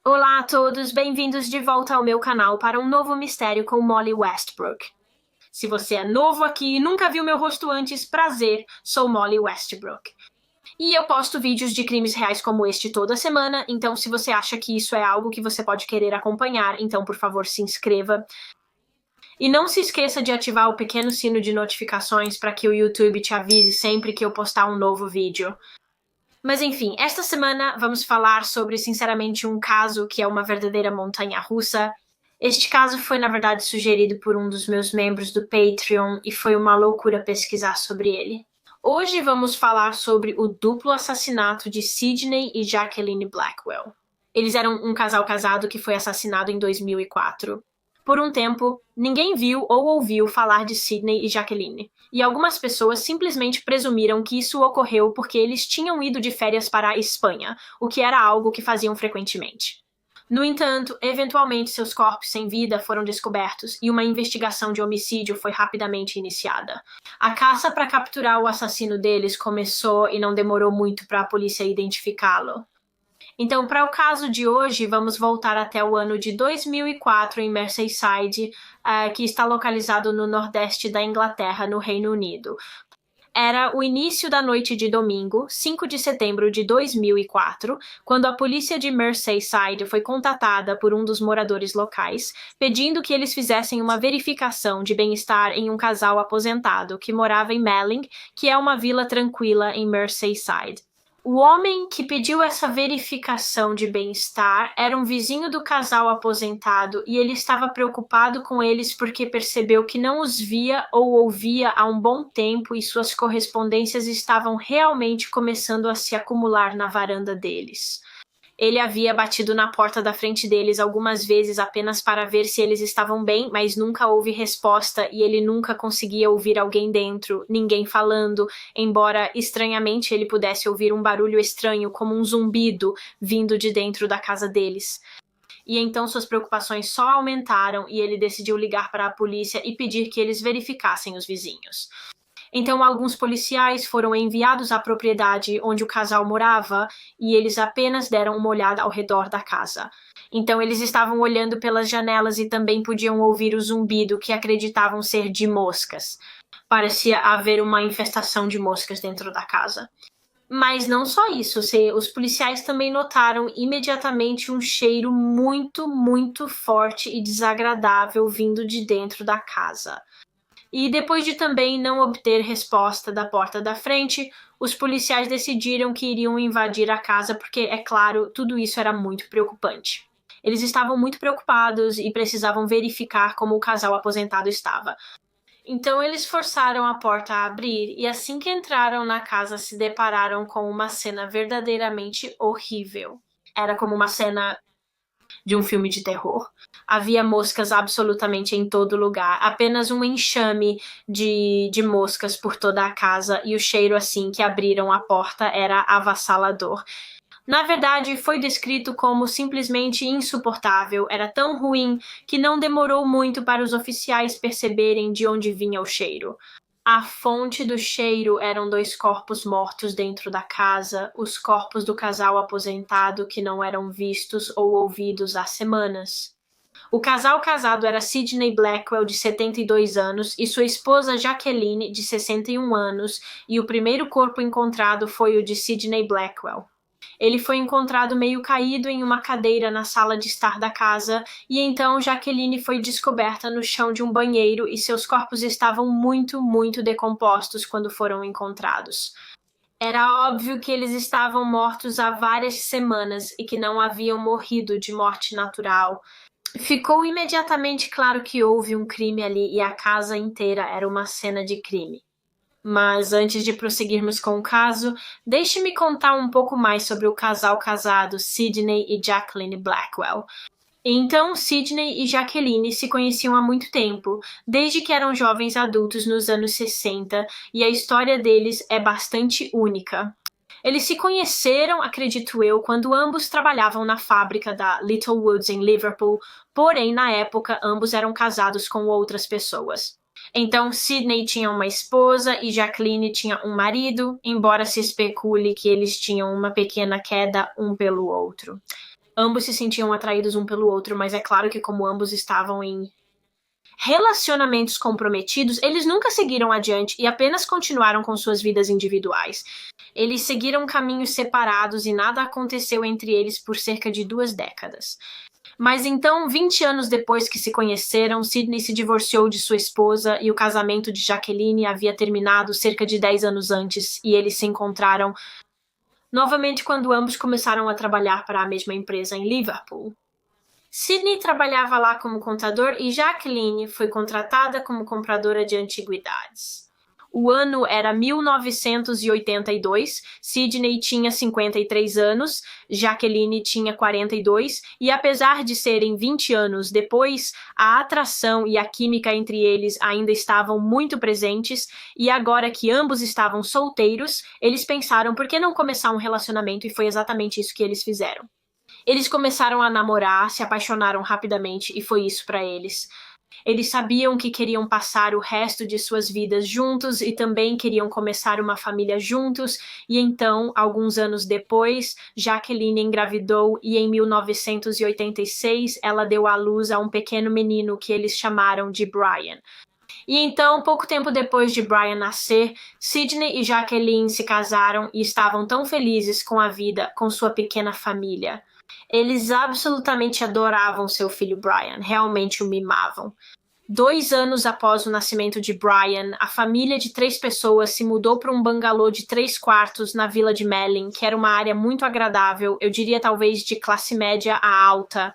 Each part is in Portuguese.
Olá a todos, bem-vindos de volta ao meu canal para um novo mistério com Molly Westbrook. Se você é novo aqui e nunca viu meu rosto antes, prazer, sou Molly Westbrook. E eu posto vídeos de crimes reais como este toda semana, então se você acha que isso é algo que você pode querer acompanhar, então por favor se inscreva. E não se esqueça de ativar o pequeno sino de notificações para que o YouTube te avise sempre que eu postar um novo vídeo. Mas enfim, esta semana vamos falar sobre, sinceramente, um caso que é uma verdadeira montanha-russa. Este caso foi, na verdade, sugerido por um dos meus membros do Patreon e foi uma loucura pesquisar sobre ele. Hoje vamos falar sobre o duplo assassinato de Sidney e Jacqueline Blackwell. Eles eram um casal casado que foi assassinado em 2004. Por um tempo, ninguém viu ou ouviu falar de Sidney e Jacqueline, e algumas pessoas simplesmente presumiram que isso ocorreu porque eles tinham ido de férias para a Espanha, o que era algo que faziam frequentemente. No entanto, eventualmente seus corpos sem vida foram descobertos e uma investigação de homicídio foi rapidamente iniciada. A caça para capturar o assassino deles começou e não demorou muito para a polícia identificá-lo. Então, para o caso de hoje, vamos voltar até o ano de 2004 em Merseyside, que está localizado no nordeste da Inglaterra, no Reino Unido. Era o início da noite de domingo, 5 de setembro de 2004, quando a polícia de Merseyside foi contatada por um dos moradores locais, pedindo que eles fizessem uma verificação de bem-estar em um casal aposentado que morava em Melling, que é uma vila tranquila em Merseyside. O homem que pediu essa verificação de bem-estar era um vizinho do casal aposentado e ele estava preocupado com eles porque percebeu que não os via ou ouvia há um bom tempo e suas correspondências estavam realmente começando a se acumular na varanda deles. Ele havia batido na porta da frente deles algumas vezes apenas para ver se eles estavam bem, mas nunca houve resposta e ele nunca conseguia ouvir alguém dentro, ninguém falando, embora estranhamente ele pudesse ouvir um barulho estranho como um zumbido vindo de dentro da casa deles. E então suas preocupações só aumentaram e ele decidiu ligar para a polícia e pedir que eles verificassem os vizinhos. Então, alguns policiais foram enviados à propriedade onde o casal morava e eles apenas deram uma olhada ao redor da casa. Então, eles estavam olhando pelas janelas e também podiam ouvir o zumbido que acreditavam ser de moscas. Parecia haver uma infestação de moscas dentro da casa. Mas não só isso, os policiais também notaram imediatamente um cheiro muito, muito forte e desagradável vindo de dentro da casa. E depois de também não obter resposta da porta da frente, os policiais decidiram que iriam invadir a casa porque, é claro, tudo isso era muito preocupante. Eles estavam muito preocupados e precisavam verificar como o casal aposentado estava. Então eles forçaram a porta a abrir e assim que entraram na casa se depararam com uma cena verdadeiramente horrível. Era como uma cena de um filme de terror. Havia moscas absolutamente em todo lugar, apenas um enxame de moscas por toda a casa e o cheiro assim que abriram a porta era avassalador. Na verdade, foi descrito como simplesmente insuportável, era tão ruim que não demorou muito para os oficiais perceberem de onde vinha o cheiro. A fonte do cheiro eram dois corpos mortos dentro da casa, os corpos do casal aposentado que não eram vistos ou ouvidos há semanas. O casal casado era Sidney Blackwell, de 72 anos, e sua esposa Jacqueline, de 61 anos, e o primeiro corpo encontrado foi o de Sidney Blackwell. Ele foi encontrado meio caído em uma cadeira na sala de estar da casa, e então Jacqueline foi descoberta no chão de um banheiro e seus corpos estavam muito, muito decompostos quando foram encontrados. Era óbvio que eles estavam mortos há várias semanas e que não haviam morrido de morte natural. Ficou imediatamente claro que houve um crime ali e a casa inteira era uma cena de crime. Mas antes de prosseguirmos com o caso, deixe-me contar um pouco mais sobre o casal casado Sidney e Jacqueline Blackwell. Então, Sidney e Jacqueline se conheciam há muito tempo, desde que eram jovens adultos nos anos 60, e a história deles é bastante única. Eles se conheceram, acredito eu, quando ambos trabalhavam na fábrica da Little Woods em Liverpool, porém, na época, ambos eram casados com outras pessoas. Então, Sidney tinha uma esposa e Jacqueline tinha um marido, embora se especule que eles tinham uma pequena queda um pelo outro. Ambos se sentiam atraídos um pelo outro, mas é claro que como ambos estavam em relacionamentos comprometidos, eles nunca seguiram adiante e apenas continuaram com suas vidas individuais. Eles seguiram caminhos separados e nada aconteceu entre eles por cerca de 2 décadas. Mas então, 20 anos depois que se conheceram, Sidney se divorciou de sua esposa e o casamento de Jacqueline havia terminado cerca de 10 anos antes, e eles se encontraram novamente quando ambos começaram a trabalhar para a mesma empresa em Liverpool. Sidney trabalhava lá como contador e Jacqueline foi contratada como compradora de antiguidades. O ano era 1982, Sidney tinha 53 anos, Jacqueline tinha 42, e apesar de serem 20 anos depois, a atração e a química entre eles ainda estavam muito presentes, e agora que ambos estavam solteiros, eles pensaram por que não começar um relacionamento, e foi exatamente isso que eles fizeram. Eles começaram a namorar, se apaixonaram rapidamente e foi isso para eles. Eles sabiam que queriam passar o resto de suas vidas juntos e também queriam começar uma família juntos, e então, alguns anos depois, Jacqueline engravidou e em 1986 ela deu à luz a um pequeno menino que eles chamaram de Brian. E então, pouco tempo depois de Brian nascer, Sidney e Jacqueline se casaram e estavam tão felizes com a vida, com sua pequena família. Eles absolutamente adoravam seu filho Brian, realmente o mimavam. 2 anos após o nascimento de Brian, a família de 3 pessoas se mudou para um bangalô de 3 quartos na vila de Melling, que era uma área muito agradável, eu diria talvez de classe média a alta.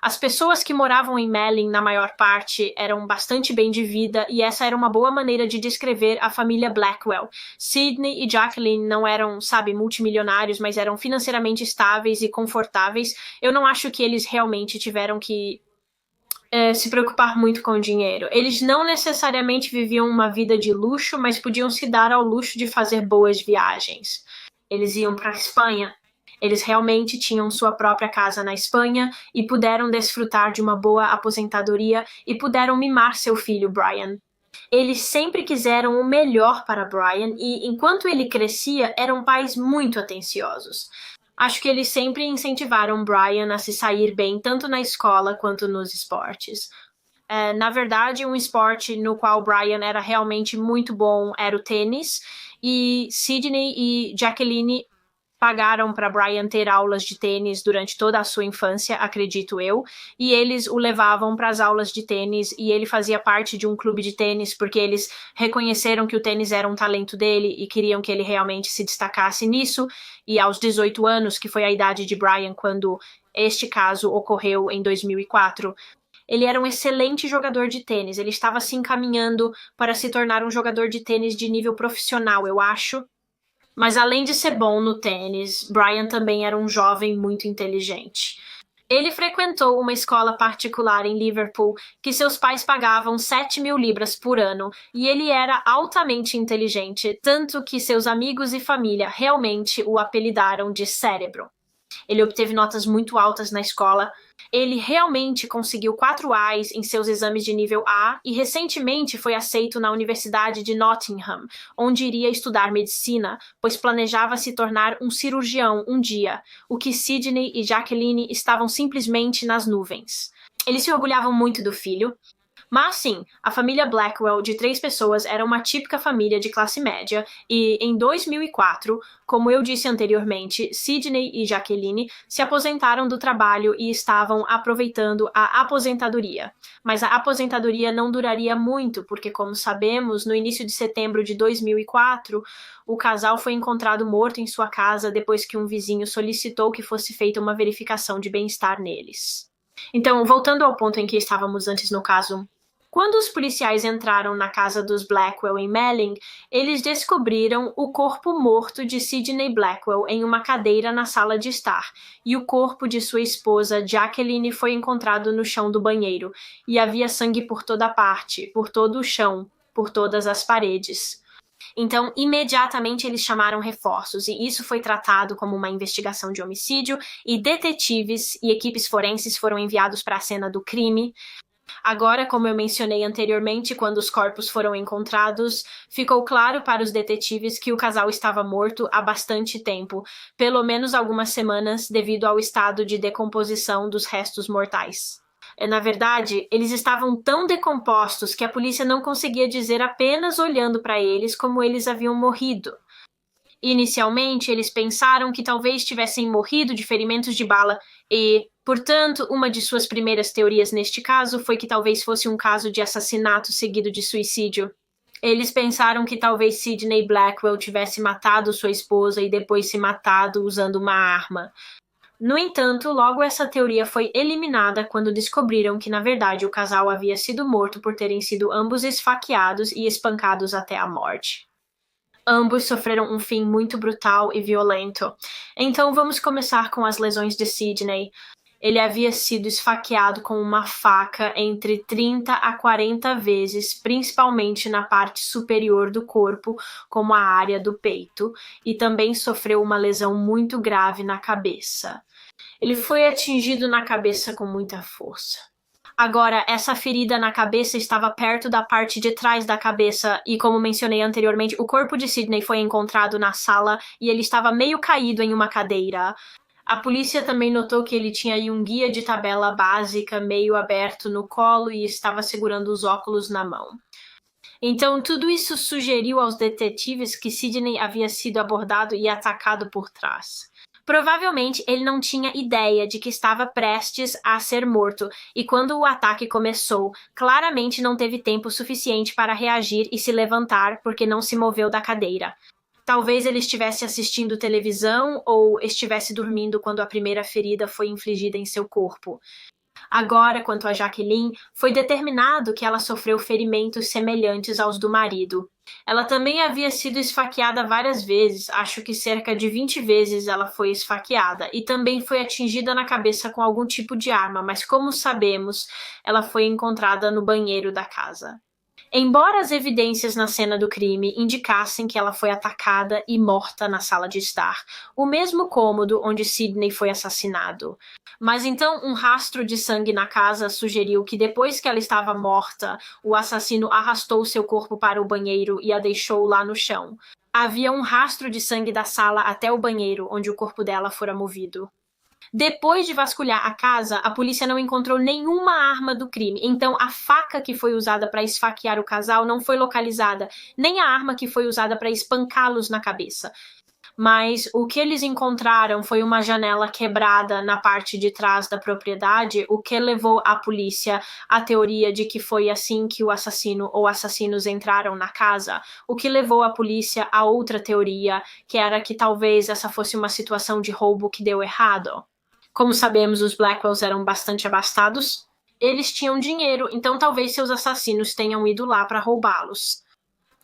As pessoas que moravam em Melling, na maior parte, eram bastante bem de vida e essa era uma boa maneira de descrever a família Blackwell. Sidney e Jacqueline não eram, multimilionários, mas eram financeiramente estáveis e confortáveis. Eu não acho que eles realmente tiveram que se preocupar muito com o dinheiro. Eles não necessariamente viviam uma vida de luxo, mas podiam se dar ao luxo de fazer boas viagens. Eles iam para a Espanha. Eles realmente tinham sua própria casa na Espanha e puderam desfrutar de uma boa aposentadoria e puderam mimar seu filho Brian. Eles sempre quiseram o melhor para Brian e, enquanto ele crescia, eram pais muito atenciosos. Acho que eles sempre incentivaram Brian a se sair bem tanto na escola quanto nos esportes. Na verdade, um esporte no qual Brian era realmente muito bom era o tênis, e Sidney e Jacqueline pagaram para Brian ter aulas de tênis durante toda a sua infância, acredito eu, e eles o levavam para as aulas de tênis e ele fazia parte de um clube de tênis porque eles reconheceram que o tênis era um talento dele e queriam que ele realmente se destacasse nisso, e aos 18 anos, que foi a idade de Brian quando este caso ocorreu em 2004, ele era um excelente jogador de tênis, ele estava se encaminhando para se tornar um jogador de tênis de nível profissional, eu acho. Mas além de ser bom no tênis, Brian também era um jovem muito inteligente. Ele frequentou uma escola particular em Liverpool que seus pais pagavam 7.000 libras por ano e ele era altamente inteligente, tanto que seus amigos e família realmente o apelidaram de cérebro. Ele obteve notas muito altas na escola. Ele realmente conseguiu 4 A's em seus exames de nível A e recentemente foi aceito na Universidade de Nottingham, onde iria estudar medicina, pois planejava se tornar um cirurgião um dia, o que Sidney e Jacqueline estavam simplesmente nas nuvens. Eles se orgulhavam muito do filho. Mas sim, a família Blackwell de 3 pessoas era uma típica família de classe média e, em 2004, como eu disse anteriormente, Sidney e Jacqueline se aposentaram do trabalho e estavam aproveitando a aposentadoria. Mas a aposentadoria não duraria muito, porque, como sabemos, no início de setembro de 2004, o casal foi encontrado morto em sua casa depois que um vizinho solicitou que fosse feita uma verificação de bem-estar neles. Então, voltando ao ponto em que estávamos antes no caso, quando os policiais entraram na casa dos Blackwell em Melling, eles descobriram o corpo morto de Sidney Blackwell em uma cadeira na sala de estar, e o corpo de sua esposa, Jacqueline, foi encontrado no chão do banheiro, e havia sangue por toda parte, por todo o chão, por todas as paredes. Então, imediatamente eles chamaram reforços, e isso foi tratado como uma investigação de homicídio, e detetives e equipes forenses foram enviados para a cena do crime. Agora, como eu mencionei anteriormente, quando os corpos foram encontrados, ficou claro para os detetives que o casal estava morto há bastante tempo, pelo menos algumas semanas, devido ao estado de decomposição dos restos mortais. Na verdade, eles estavam tão decompostos que a polícia não conseguia dizer apenas olhando para eles como eles haviam morrido. Inicialmente, eles pensaram que talvez tivessem morrido de ferimentos de bala e, portanto, uma de suas primeiras teorias neste caso foi que talvez fosse um caso de assassinato seguido de suicídio. Eles pensaram que talvez Sidney Blackwell tivesse matado sua esposa e depois se matado usando uma arma. No entanto, logo essa teoria foi eliminada quando descobriram que, na verdade, o casal havia sido morto por terem sido ambos esfaqueados e espancados até a morte. Ambos sofreram um fim muito brutal e violento. Então vamos começar com as lesões de Sidney. Ele havia sido esfaqueado com uma faca entre 30 a 40 vezes, principalmente na parte superior do corpo, como a área do peito, e também sofreu uma lesão muito grave na cabeça. Ele foi atingido na cabeça com muita força. Agora, essa ferida na cabeça estava perto da parte de trás da cabeça e, como mencionei anteriormente, o corpo de Sidney foi encontrado na sala e ele estava meio caído em uma cadeira. A polícia também notou que ele tinha aí um guia de tabela básica meio aberto no colo e estava segurando os óculos na mão. Então, tudo isso sugeriu aos detetives que Sidney havia sido abordado e atacado por trás. Provavelmente ele não tinha ideia de que estava prestes a ser morto, e quando o ataque começou, claramente não teve tempo suficiente para reagir e se levantar porque não se moveu da cadeira. Talvez ele estivesse assistindo televisão ou estivesse dormindo quando a primeira ferida foi infligida em seu corpo. Agora, quanto a Jacqueline, foi determinado que ela sofreu ferimentos semelhantes aos do marido. Ela também havia sido esfaqueada várias vezes, acho que cerca de 20 vezes ela foi esfaqueada, e também foi atingida na cabeça com algum tipo de arma, mas como sabemos, ela foi encontrada no banheiro da casa. Embora as evidências na cena do crime indicassem que ela foi atacada e morta na sala de estar, o mesmo cômodo onde Sidney foi assassinado. Mas então um rastro de sangue na casa sugeriu que depois que ela estava morta, o assassino arrastou seu corpo para o banheiro e a deixou lá no chão. Havia um rastro de sangue da sala até o banheiro, onde o corpo dela fora movido. Depois de vasculhar a casa, a polícia não encontrou nenhuma arma do crime, então a faca que foi usada para esfaquear o casal não foi localizada, nem a arma que foi usada para espancá-los na cabeça. Mas o que eles encontraram foi uma janela quebrada na parte de trás da propriedade, o que levou a polícia à teoria de que foi assim que o assassino ou assassinos entraram na casa, o que levou a polícia a outra teoria, que era que talvez essa fosse uma situação de roubo que deu errado. Como sabemos, os Blackwells eram bastante abastados. Eles tinham dinheiro, então talvez seus assassinos tenham ido lá para roubá-los.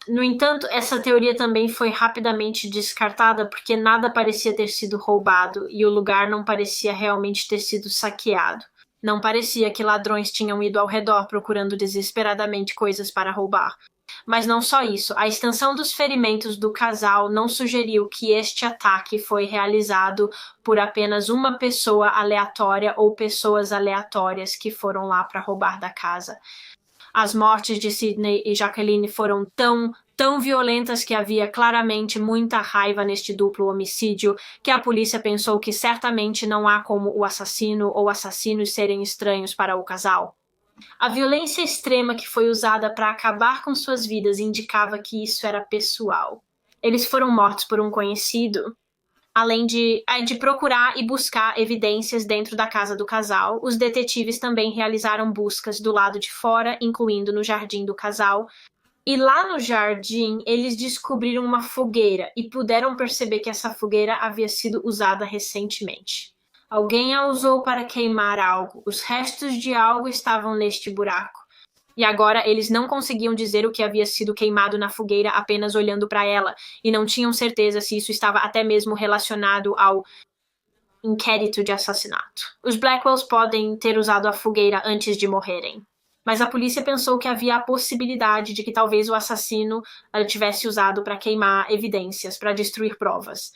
No entanto, essa teoria também foi rapidamente descartada porque nada parecia ter sido roubado e o lugar não parecia realmente ter sido saqueado. Não parecia que ladrões tinham ido ao redor procurando desesperadamente coisas para roubar. Mas não só isso, a extensão dos ferimentos do casal não sugeriu que este ataque foi realizado por apenas uma pessoa aleatória ou pessoas aleatórias que foram lá para roubar da casa. As mortes de Sidney e Jacqueline foram tão violentas que havia claramente muita raiva neste duplo homicídio que a polícia pensou que certamente não há como o assassino ou assassinos serem estranhos para o casal. A violência extrema que foi usada para acabar com suas vidas indicava que isso era pessoal. Eles foram mortos por um conhecido. Além de procurar e buscar evidências dentro da casa do casal, os detetives também realizaram buscas do lado de fora, incluindo no jardim do casal. E lá no jardim, eles descobriram uma fogueira e puderam perceber que essa fogueira havia sido usada recentemente. Alguém a usou para queimar algo. Os restos de algo estavam neste buraco. E agora eles não conseguiam dizer o que havia sido queimado na fogueira apenas olhando para ela, e não tinham certeza se isso estava até mesmo relacionado ao inquérito de assassinato. Os Blackwells podem ter usado a fogueira antes de morrerem. Mas a polícia pensou que havia a possibilidade de que talvez o assassino tivesse usado para queimar evidências, para destruir provas.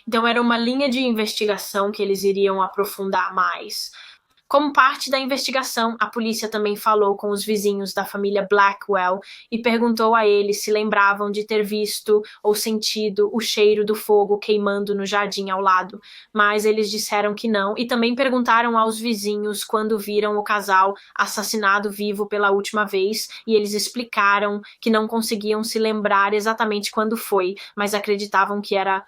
Então era uma linha de investigação que eles iriam aprofundar mais. Como parte da investigação, a polícia também falou com os vizinhos da família Blackwell e perguntou a eles se lembravam de ter visto ou sentido o cheiro do fogo queimando no jardim ao lado, mas eles disseram que não e também perguntaram aos vizinhos quando viram o casal assassinado vivo pela última vez e eles explicaram que não conseguiam se lembrar exatamente quando foi, mas acreditavam que era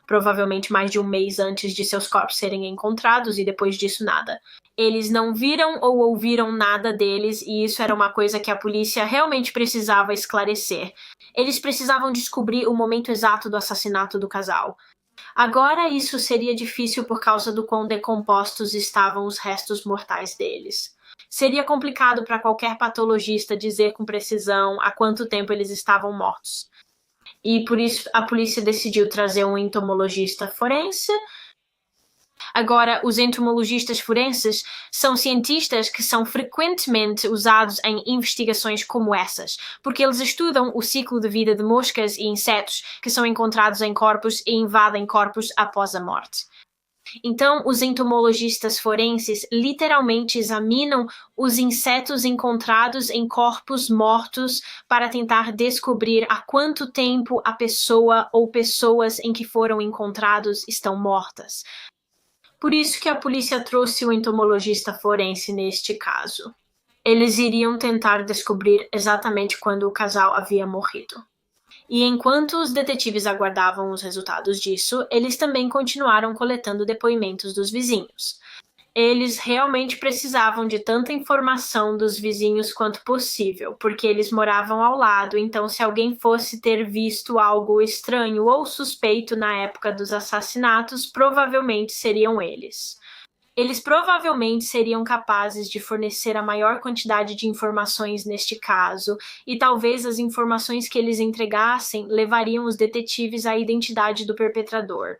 provavelmente mais de um mês antes de seus corpos serem encontrados e depois disso nada. Eles não viram ou ouviram nada deles e isso era uma coisa que a polícia realmente precisava esclarecer. Eles precisavam descobrir o momento exato do assassinato do casal. Agora isso seria difícil por causa do quão decompostos estavam os restos mortais deles. Seria complicado para qualquer patologista dizer com precisão há quanto tempo eles estavam mortos. E por isso a polícia decidiu trazer um entomologista forense. Agora, os entomologistas forenses são cientistas que são frequentemente usados em investigações como essas, porque eles estudam o ciclo de vida de moscas e insetos que são encontrados em corpos e invadem corpos após a morte. Então, os entomologistas forenses literalmente examinam os insetos encontrados em corpos mortos para tentar descobrir há quanto tempo a pessoa ou pessoas em que foram encontrados estão mortas. Por isso que a polícia trouxe o entomologista forense neste caso. Eles iriam tentar descobrir exatamente quando o casal havia morrido. E enquanto os detetives aguardavam os resultados disso, eles também continuaram coletando depoimentos dos vizinhos. Eles realmente precisavam de tanta informação dos vizinhos quanto possível, porque eles moravam ao lado, então se alguém fosse ter visto algo estranho ou suspeito na época dos assassinatos, provavelmente seriam eles. Eles provavelmente seriam capazes de fornecer a maior quantidade de informações neste caso, e talvez as informações que eles entregassem levariam os detetives à identidade do perpetrador.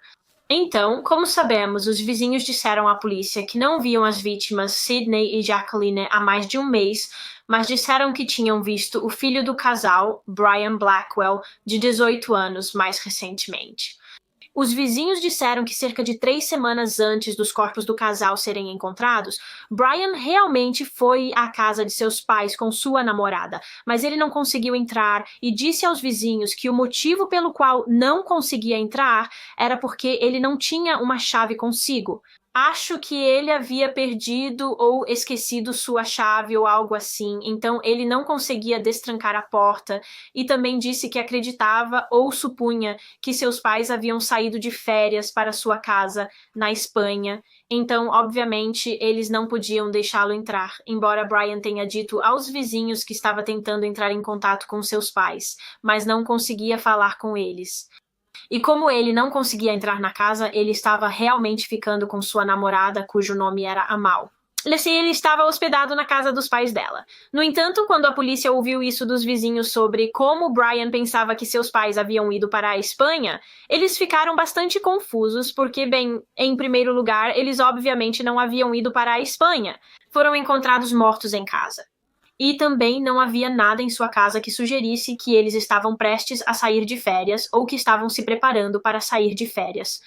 Então, como sabemos, os vizinhos disseram à polícia que não viam as vítimas Sydney e Jacqueline há mais de um mês, mas disseram que tinham visto o filho do casal, Brian Blackwell, de 18 anos, mais recentemente. Os vizinhos disseram que cerca de 3 semanas antes dos corpos do casal serem encontrados, Brian realmente foi à casa de seus pais com sua namorada, mas ele não conseguiu entrar e disse aos vizinhos que o motivo pelo qual não conseguia entrar era porque ele não tinha uma chave consigo. Acho que ele havia perdido ou esquecido sua chave ou algo assim, então ele não conseguia destrancar a porta e também disse que acreditava ou supunha que seus pais haviam saído de férias para sua casa na Espanha, então obviamente eles não podiam deixá-lo entrar, embora Brian tenha dito aos vizinhos que estava tentando entrar em contato com seus pais, mas não conseguia falar com eles. E como ele não conseguia entrar na casa, ele estava realmente ficando com sua namorada, cujo nome era Amal. Assim, ele estava hospedado na casa dos pais dela. No entanto, quando a polícia ouviu isso dos vizinhos sobre como Brian pensava que seus pais haviam ido para a Espanha, eles ficaram bastante confusos porque, bem, em primeiro lugar, eles obviamente não haviam ido para a Espanha. Foram encontrados mortos em casa. E também não havia nada em sua casa que sugerisse que eles estavam prestes a sair de férias ou que estavam se preparando para sair de férias.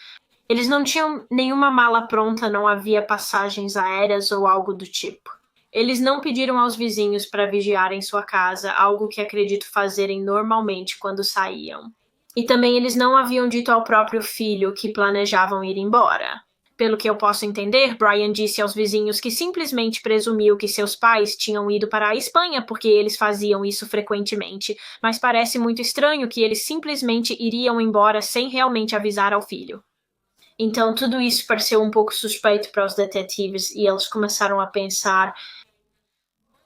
Eles não tinham nenhuma mala pronta, não havia passagens aéreas ou algo do tipo. Eles não pediram aos vizinhos para vigiarem sua casa, algo que acredito fazerem normalmente quando saíam. E também eles não haviam dito ao próprio filho que planejavam ir embora. Pelo que eu posso entender, Brian disse aos vizinhos que simplesmente presumiu que seus pais tinham ido para a Espanha porque eles faziam isso frequentemente, mas parece muito estranho que eles simplesmente iriam embora sem realmente avisar ao filho. Então tudo isso pareceu um pouco suspeito para os detetives e eles começaram a pensar: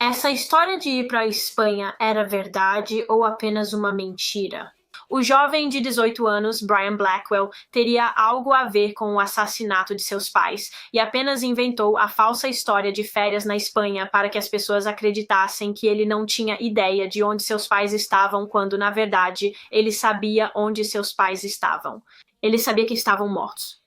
essa história de ir para a Espanha era verdade ou apenas uma mentira? O jovem de 18 anos, Brian Blackwell, teria algo a ver com o assassinato de seus pais e apenas inventou a falsa história de férias na Espanha para que as pessoas acreditassem que ele não tinha ideia de onde seus pais estavam, quando, na verdade, ele sabia onde seus pais estavam. Ele sabia que estavam mortos.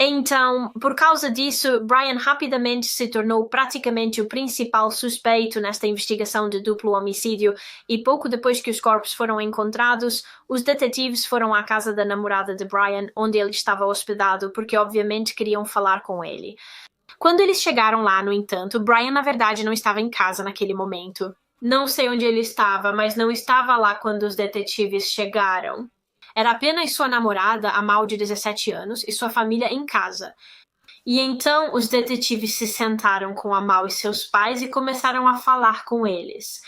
Então, por causa disso, Brian rapidamente se tornou praticamente o principal suspeito nesta investigação de duplo homicídio e pouco depois que os corpos foram encontrados, os detetives foram à casa da namorada de Brian, onde ele estava hospedado, porque obviamente queriam falar com ele. Quando eles chegaram lá, no entanto, Brian na verdade não estava em casa naquele momento. Não sei onde ele estava, mas não estava lá quando os detetives chegaram. Era apenas sua namorada, Amal, de 17 anos, e sua família em casa. E então os detetives se sentaram com Amal e seus pais e começaram a falar com eles.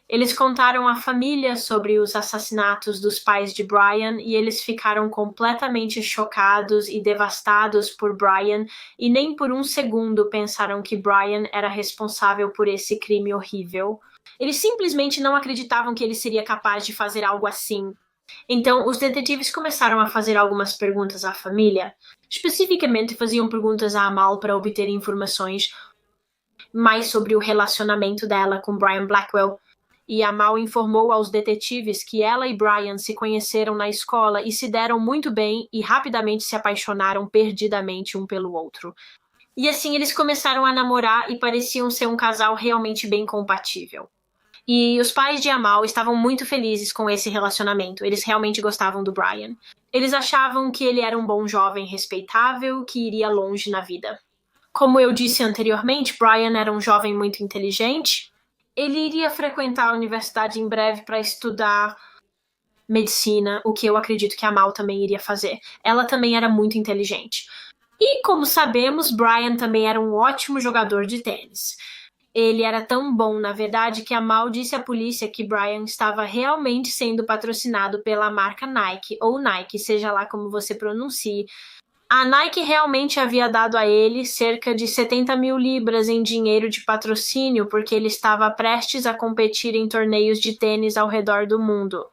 Eles contaram à família sobre os assassinatos dos pais de Brian e eles ficaram completamente chocados e devastados por Brian e nem por um segundo pensaram que Brian era responsável por esse crime horrível. Eles simplesmente não acreditavam que ele seria capaz de fazer algo assim. Então, os detetives começaram a fazer algumas perguntas à família. Especificamente, faziam perguntas a Amal para obter informações mais sobre o relacionamento dela com Brian Blackwell. E Amal informou aos detetives que ela e Brian se conheceram na escola e se deram muito bem e rapidamente se apaixonaram perdidamente um pelo outro. E assim eles começaram a namorar e pareciam ser um casal realmente bem compatível. E os pais de Amal estavam muito felizes com esse relacionamento. Eles realmente gostavam do Brian. Eles achavam que ele era um bom jovem respeitável que iria longe na vida. Como eu disse anteriormente, Brian era um jovem muito inteligente. Ele iria frequentar a universidade em breve para estudar medicina, o que eu acredito que a Amal também iria fazer. Ela também era muito inteligente. E, como sabemos, Brian também era um ótimo jogador de tênis. Ele era tão bom, na verdade, que Amal disse à polícia que Brian estava realmente sendo patrocinado pela marca Nike, ou Nike, seja lá como você pronuncie. A Nike realmente havia dado a ele cerca de 70 mil libras em dinheiro de patrocínio porque ele estava prestes a competir em torneios de tênis ao redor do mundo.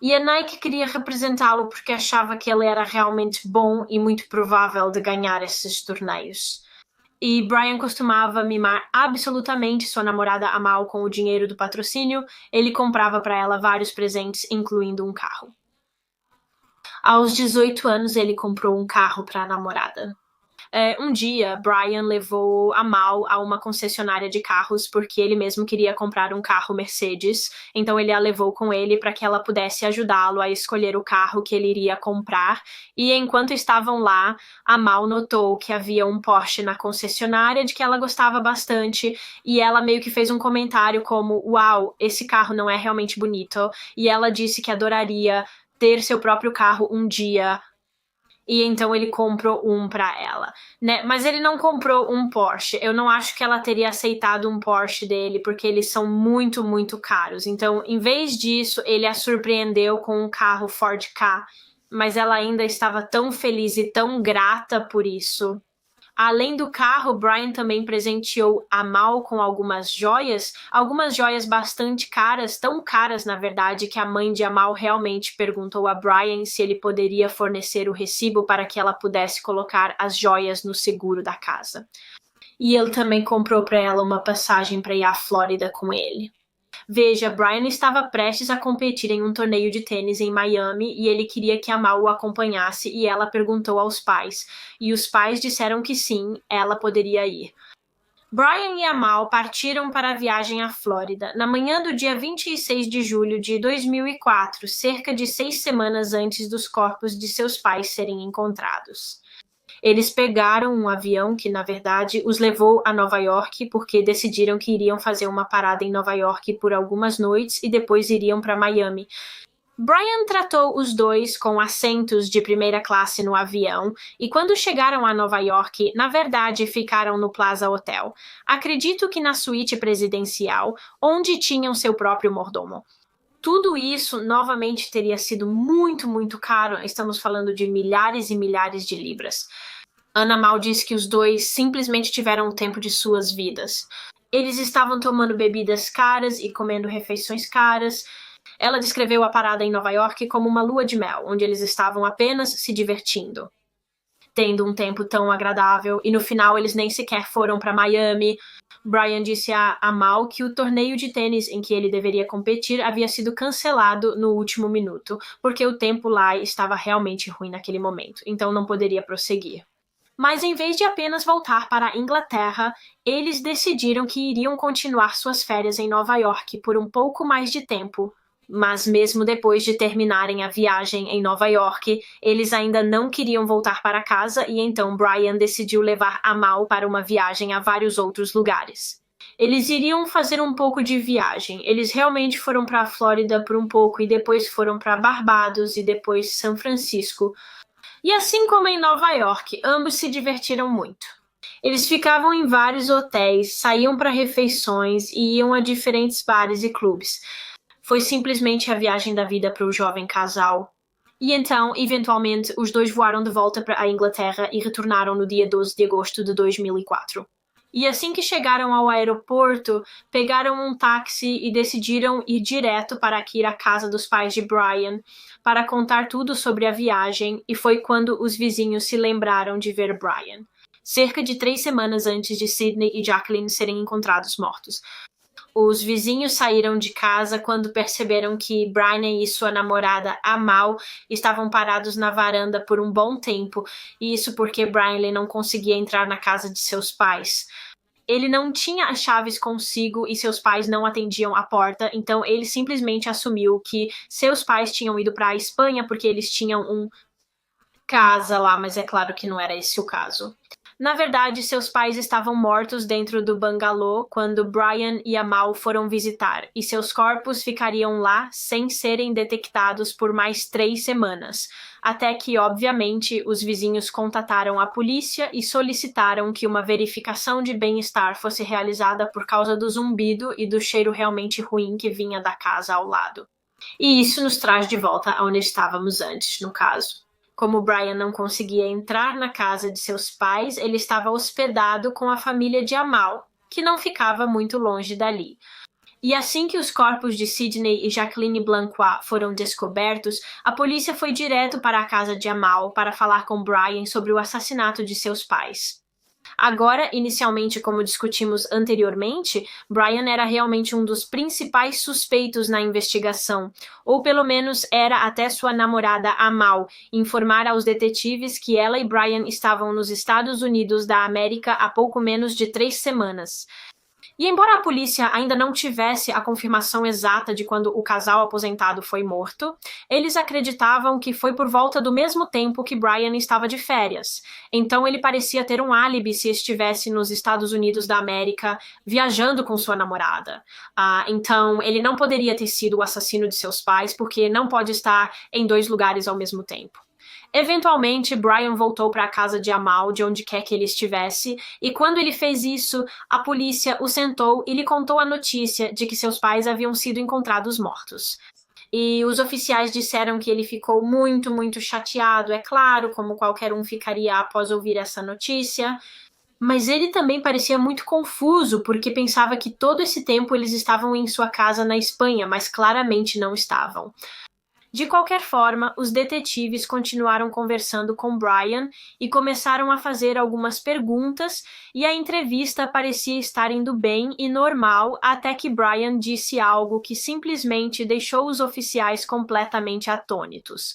E a Nike queria representá-lo porque achava que ele era realmente bom e muito provável de ganhar esses torneios. E Brian costumava mimar absolutamente sua namorada Amal com o dinheiro do patrocínio. Ele comprava para ela vários presentes, incluindo um carro. Aos 18 anos, ele comprou um carro para a namorada. Um dia, Brian levou Amal a uma concessionária de carros porque ele mesmo queria comprar um carro Mercedes. Então ele a levou com ele para que ela pudesse ajudá-lo a escolher o carro que ele iria comprar. E enquanto estavam lá, Amal notou que havia um Porsche na concessionária de que ela gostava bastante. E ela meio que fez um comentário como: "Uau, esse carro não é realmente bonito." E ela disse que adoraria ter seu próprio carro um dia. E então ele comprou um para ela, né? Mas ele não comprou um Porsche. Eu não acho que ela teria aceitado um Porsche dele, porque eles são muito, muito caros. Então, em vez disso, ele a surpreendeu com um carro Ford Ka. Mas ela ainda estava tão feliz e tão grata por isso. Além do carro, Brian também presenteou Amal com algumas joias bastante caras, tão caras na verdade, que a mãe de Amal realmente perguntou a Brian se ele poderia fornecer o recibo para que ela pudesse colocar as joias no seguro da casa. E ele também comprou para ela uma passagem para ir à Flórida com ele. Veja, Brian estava prestes a competir em um torneio de tênis em Miami e ele queria que Amal o acompanhasse e ela perguntou aos pais. E os pais disseram que sim, ela poderia ir. Brian e Amal partiram para a viagem à Flórida na manhã do dia 26 de julho de 2004, cerca de 6 semanas antes dos corpos de seus pais serem encontrados. Eles pegaram um avião que, na verdade, os levou a Nova York porque decidiram que iriam fazer uma parada em Nova York por algumas noites e depois iriam para Miami. Brian tratou os dois com assentos de primeira classe no avião e quando chegaram a Nova York, na verdade, ficaram no Plaza Hotel. Acredito que na suíte presidencial, onde tinham seu próprio mordomo. Tudo isso, novamente, teria sido muito, muito caro. Estamos falando de milhares e milhares de libras. Ana Mal disse que os dois simplesmente tiveram o tempo de suas vidas. Eles estavam tomando bebidas caras e comendo refeições caras. Ela descreveu a parada em Nova York como uma lua de mel, onde eles estavam apenas se divertindo, tendo um tempo tão agradável, e no final eles nem sequer foram para Miami. Brian disse a Amal que o torneio de tênis em que ele deveria competir havia sido cancelado no último minuto, porque o tempo lá estava realmente ruim naquele momento, então não poderia prosseguir. Mas em vez de apenas voltar para a Inglaterra, eles decidiram que iriam continuar suas férias em Nova York por um pouco mais de tempo, Mas mesmo depois de terminarem a viagem em Nova York, eles ainda não queriam voltar para casa e então Brian decidiu levar Amal para uma viagem a vários outros lugares. Eles iriam fazer um pouco de viagem. Eles realmente foram para a Flórida por um pouco e depois foram para Barbados e depois São Francisco. E assim como em Nova York, ambos se divertiram muito. Eles ficavam em vários hotéis, saíam para refeições e iam a diferentes bares e clubes. Foi simplesmente a viagem da vida para o jovem casal. E então, eventualmente, os dois voaram de volta para a Inglaterra e retornaram no dia 12 de agosto de 2004. E assim que chegaram ao aeroporto, pegaram um táxi e decidiram ir direto para aqui a casa dos pais de Brian para contar tudo sobre a viagem, e foi quando os vizinhos se lembraram de ver Brian, cerca de 3 semanas antes de Sydney e Jacqueline serem encontrados mortos. Os vizinhos saíram de casa quando perceberam que Brian e sua namorada Amal estavam parados na varanda por um bom tempo, e isso porque Brian não conseguia entrar na casa de seus pais. Ele não tinha as chaves consigo e seus pais não atendiam a porta, então ele simplesmente assumiu que seus pais tinham ido para a Espanha porque eles tinham uma casa lá, mas é claro que não era esse o caso. Na verdade, seus pais estavam mortos dentro do bangalô quando Brian e Amal foram visitar, e seus corpos ficariam lá sem serem detectados por mais 3 semanas, até que, obviamente, os vizinhos contataram a polícia e solicitaram que uma verificação de bem-estar fosse realizada por causa do zumbido e do cheiro realmente ruim que vinha da casa ao lado. E isso nos traz de volta aonde estávamos antes, no caso. Como Brian não conseguia entrar na casa de seus pais, ele estava hospedado com a família de Amal, que não ficava muito longe dali. E assim que os corpos de Sydney e Jacqueline Blancois foram descobertos, a polícia foi direto para a casa de Amal para falar com Brian sobre o assassinato de seus pais. Agora, inicialmente, como discutimos anteriormente, Brian era realmente um dos principais suspeitos na investigação, ou pelo menos era até sua namorada Amal informar aos detetives que ela e Brian estavam nos Estados Unidos da América há pouco menos de 3 semanas. E embora a polícia ainda não tivesse a confirmação exata de quando o casal aposentado foi morto, eles acreditavam que foi por volta do mesmo tempo que Brian estava de férias. Então ele parecia ter um álibi se estivesse nos Estados Unidos da América viajando com sua namorada. Então ele não poderia ter sido o assassino de seus pais porque não pode estar em 2 lugares ao mesmo tempo. Eventualmente, Brian voltou para a casa de Amal, de onde quer que ele estivesse, e quando ele fez isso, a polícia o sentou e lhe contou a notícia de que seus pais haviam sido encontrados mortos. E os oficiais disseram que ele ficou muito, muito chateado, é claro, como qualquer um ficaria após ouvir essa notícia, mas ele também parecia muito confuso, porque pensava que todo esse tempo eles estavam em sua casa na Espanha, mas claramente não estavam. De qualquer forma, os detetives continuaram conversando com Brian e começaram a fazer algumas perguntas, e a entrevista parecia estar indo bem e normal até que Brian disse algo que simplesmente deixou os oficiais completamente atônitos.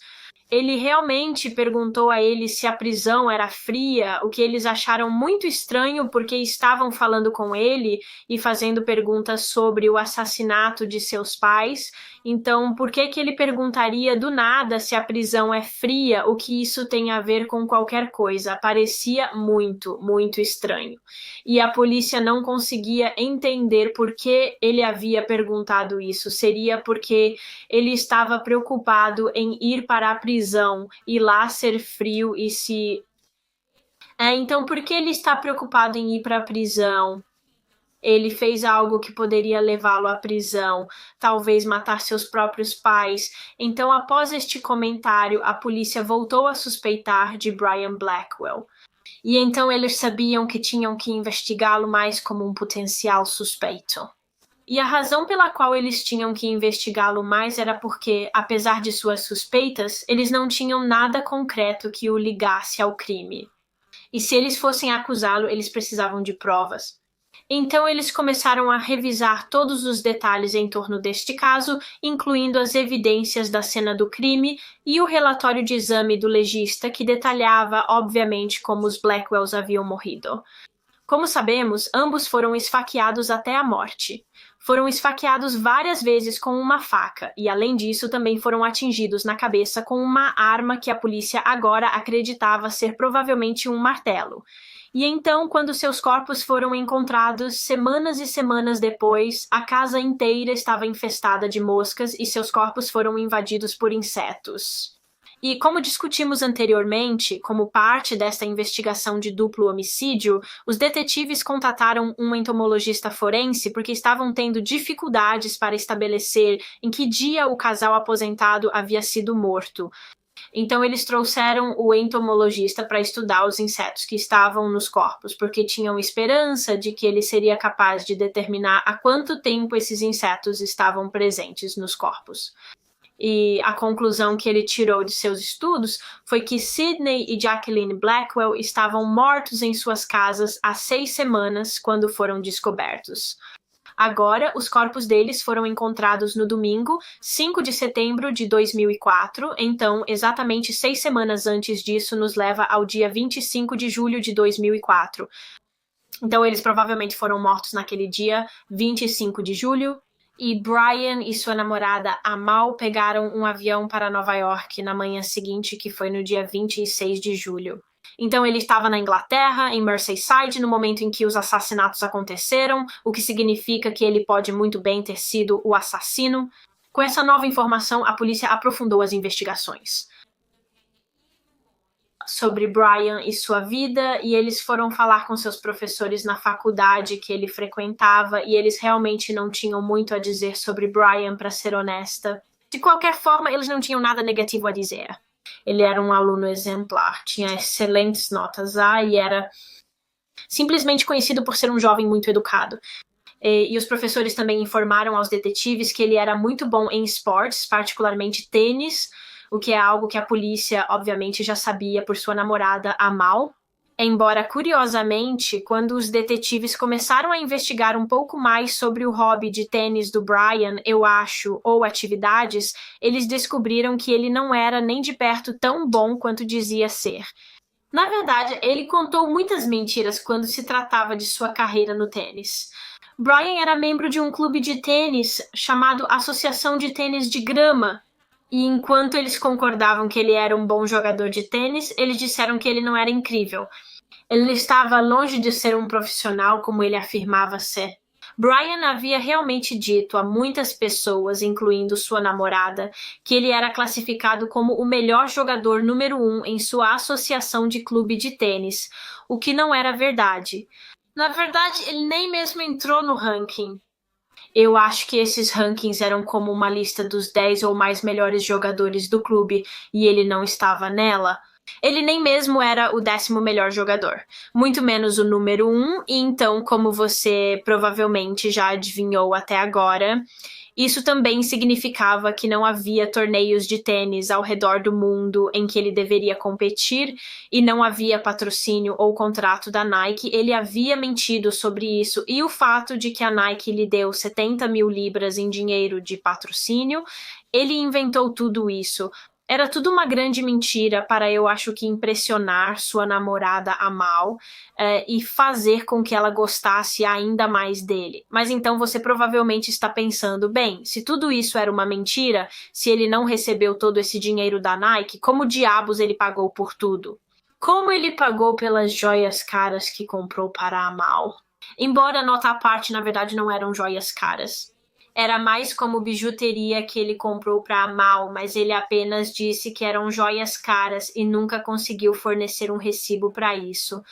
Ele realmente perguntou a eles se a prisão era fria, o que eles acharam muito estranho porque estavam falando com ele e fazendo perguntas sobre o assassinato de seus pais. Então, por que ele perguntaria do nada se a prisão é fria, o que isso tem a ver com qualquer coisa? Parecia muito, muito estranho. E a polícia não conseguia entender por que ele havia perguntado isso. Seria porque ele estava preocupado em ir para a prisão e lá ser frio e se... então, por que ele está preocupado em ir para a prisão? Ele fez algo que poderia levá-lo à prisão, talvez matar seus próprios pais. Então, após este comentário, a polícia voltou a suspeitar de Brian Blackwell. E então eles sabiam que tinham que investigá-lo mais como um potencial suspeito. E a razão pela qual eles tinham que investigá-lo mais era porque, apesar de suas suspeitas, eles não tinham nada concreto que o ligasse ao crime. E se eles fossem acusá-lo, eles precisavam de provas. Então eles começaram a revisar todos os detalhes em torno deste caso, incluindo as evidências da cena do crime e o relatório de exame do legista que detalhava, obviamente, como os Blackwells haviam morrido. Como sabemos, ambos foram esfaqueados até a morte. foram esfaqueados várias vezes com uma faca e, além disso, também foram atingidos na cabeça com uma arma que a polícia agora acreditava ser provavelmente um martelo. E então, quando seus corpos foram encontrados semanas e semanas depois, a casa inteira estava infestada de moscas e seus corpos foram invadidos por insetos. E como discutimos anteriormente, como parte desta investigação de duplo homicídio, os detetives contataram um entomologista forense porque estavam tendo dificuldades para estabelecer em que dia o casal aposentado havia sido morto. Então eles trouxeram o entomologista para estudar os insetos que estavam nos corpos, porque tinham esperança de que ele seria capaz de determinar há quanto tempo esses insetos estavam presentes nos corpos. E a conclusão que ele tirou de seus estudos foi que Sidney e Jacqueline Blackwell estavam mortos em suas casas há 6 semanas quando foram descobertos. Agora, os corpos deles foram encontrados no domingo, 5 de setembro de 2004, então exatamente 6 semanas antes disso nos leva ao dia 25 de julho de 2004. Então eles provavelmente foram mortos naquele dia, 25 de julho, e Brian e sua namorada Amal pegaram um avião para Nova York na manhã seguinte, que foi no dia 26 de julho. Então ele estava na Inglaterra, em Merseyside, no momento em que os assassinatos aconteceram, o que significa que ele pode muito bem ter sido o assassino. Com essa nova informação, a polícia aprofundou as investigações sobre Brian e sua vida, e eles foram falar com seus professores na faculdade que ele frequentava, e eles realmente não tinham muito a dizer sobre Brian, para ser honesta. De qualquer forma, eles não tinham nada negativo a dizer. Ele era um aluno exemplar, tinha excelentes notas lá e era simplesmente conhecido por ser um jovem muito educado. E os professores também informaram aos detetives que ele era muito bom em esportes, particularmente tênis, o que é algo que a polícia, obviamente, já sabia por sua namorada Amal. Embora, curiosamente, quando os detetives começaram a investigar um pouco mais sobre o hobby de tênis do Brian, eu acho, ou atividades, eles descobriram que ele não era nem de perto tão bom quanto dizia ser. Na verdade, ele contou muitas mentiras quando se tratava de sua carreira no tênis. Brian era membro de um clube de tênis chamado Associação de Tênis de Grama, e enquanto eles concordavam que ele era um bom jogador de tênis, eles disseram que ele não era incrível. Ele estava longe de ser um profissional como ele afirmava ser. Brian havia realmente dito a muitas pessoas, incluindo sua namorada, que ele era classificado como o melhor jogador número 1 em sua associação de clube de tênis, o que não era verdade. Na verdade, ele nem mesmo entrou no ranking. Eu acho que esses rankings eram como uma lista dos 10 ou mais melhores jogadores do clube e ele não estava nela. Ele nem mesmo era o 10º melhor jogador, muito menos o número 1, e então, como você provavelmente já adivinhou até agora, isso também significava que não havia torneios de tênis ao redor do mundo em que ele deveria competir e não havia patrocínio ou contrato da Nike. Ele havia mentido sobre isso, e o fato de que a Nike lhe deu 70 mil libras em dinheiro de patrocínio, ele inventou tudo isso. Era tudo uma grande mentira para, eu acho que, impressionar sua namorada Amal e fazer com que ela gostasse ainda mais dele. Mas então você provavelmente está pensando, bem, se tudo isso era uma mentira, se ele não recebeu todo esse dinheiro da Nike, como diabos ele pagou por tudo? Como ele pagou pelas joias caras que comprou para Amal? Embora, nota à parte, na verdade não eram joias caras. Era mais como bijuteria que ele comprou para Amal, mas ele apenas disse que eram joias caras e nunca conseguiu fornecer um recibo para isso.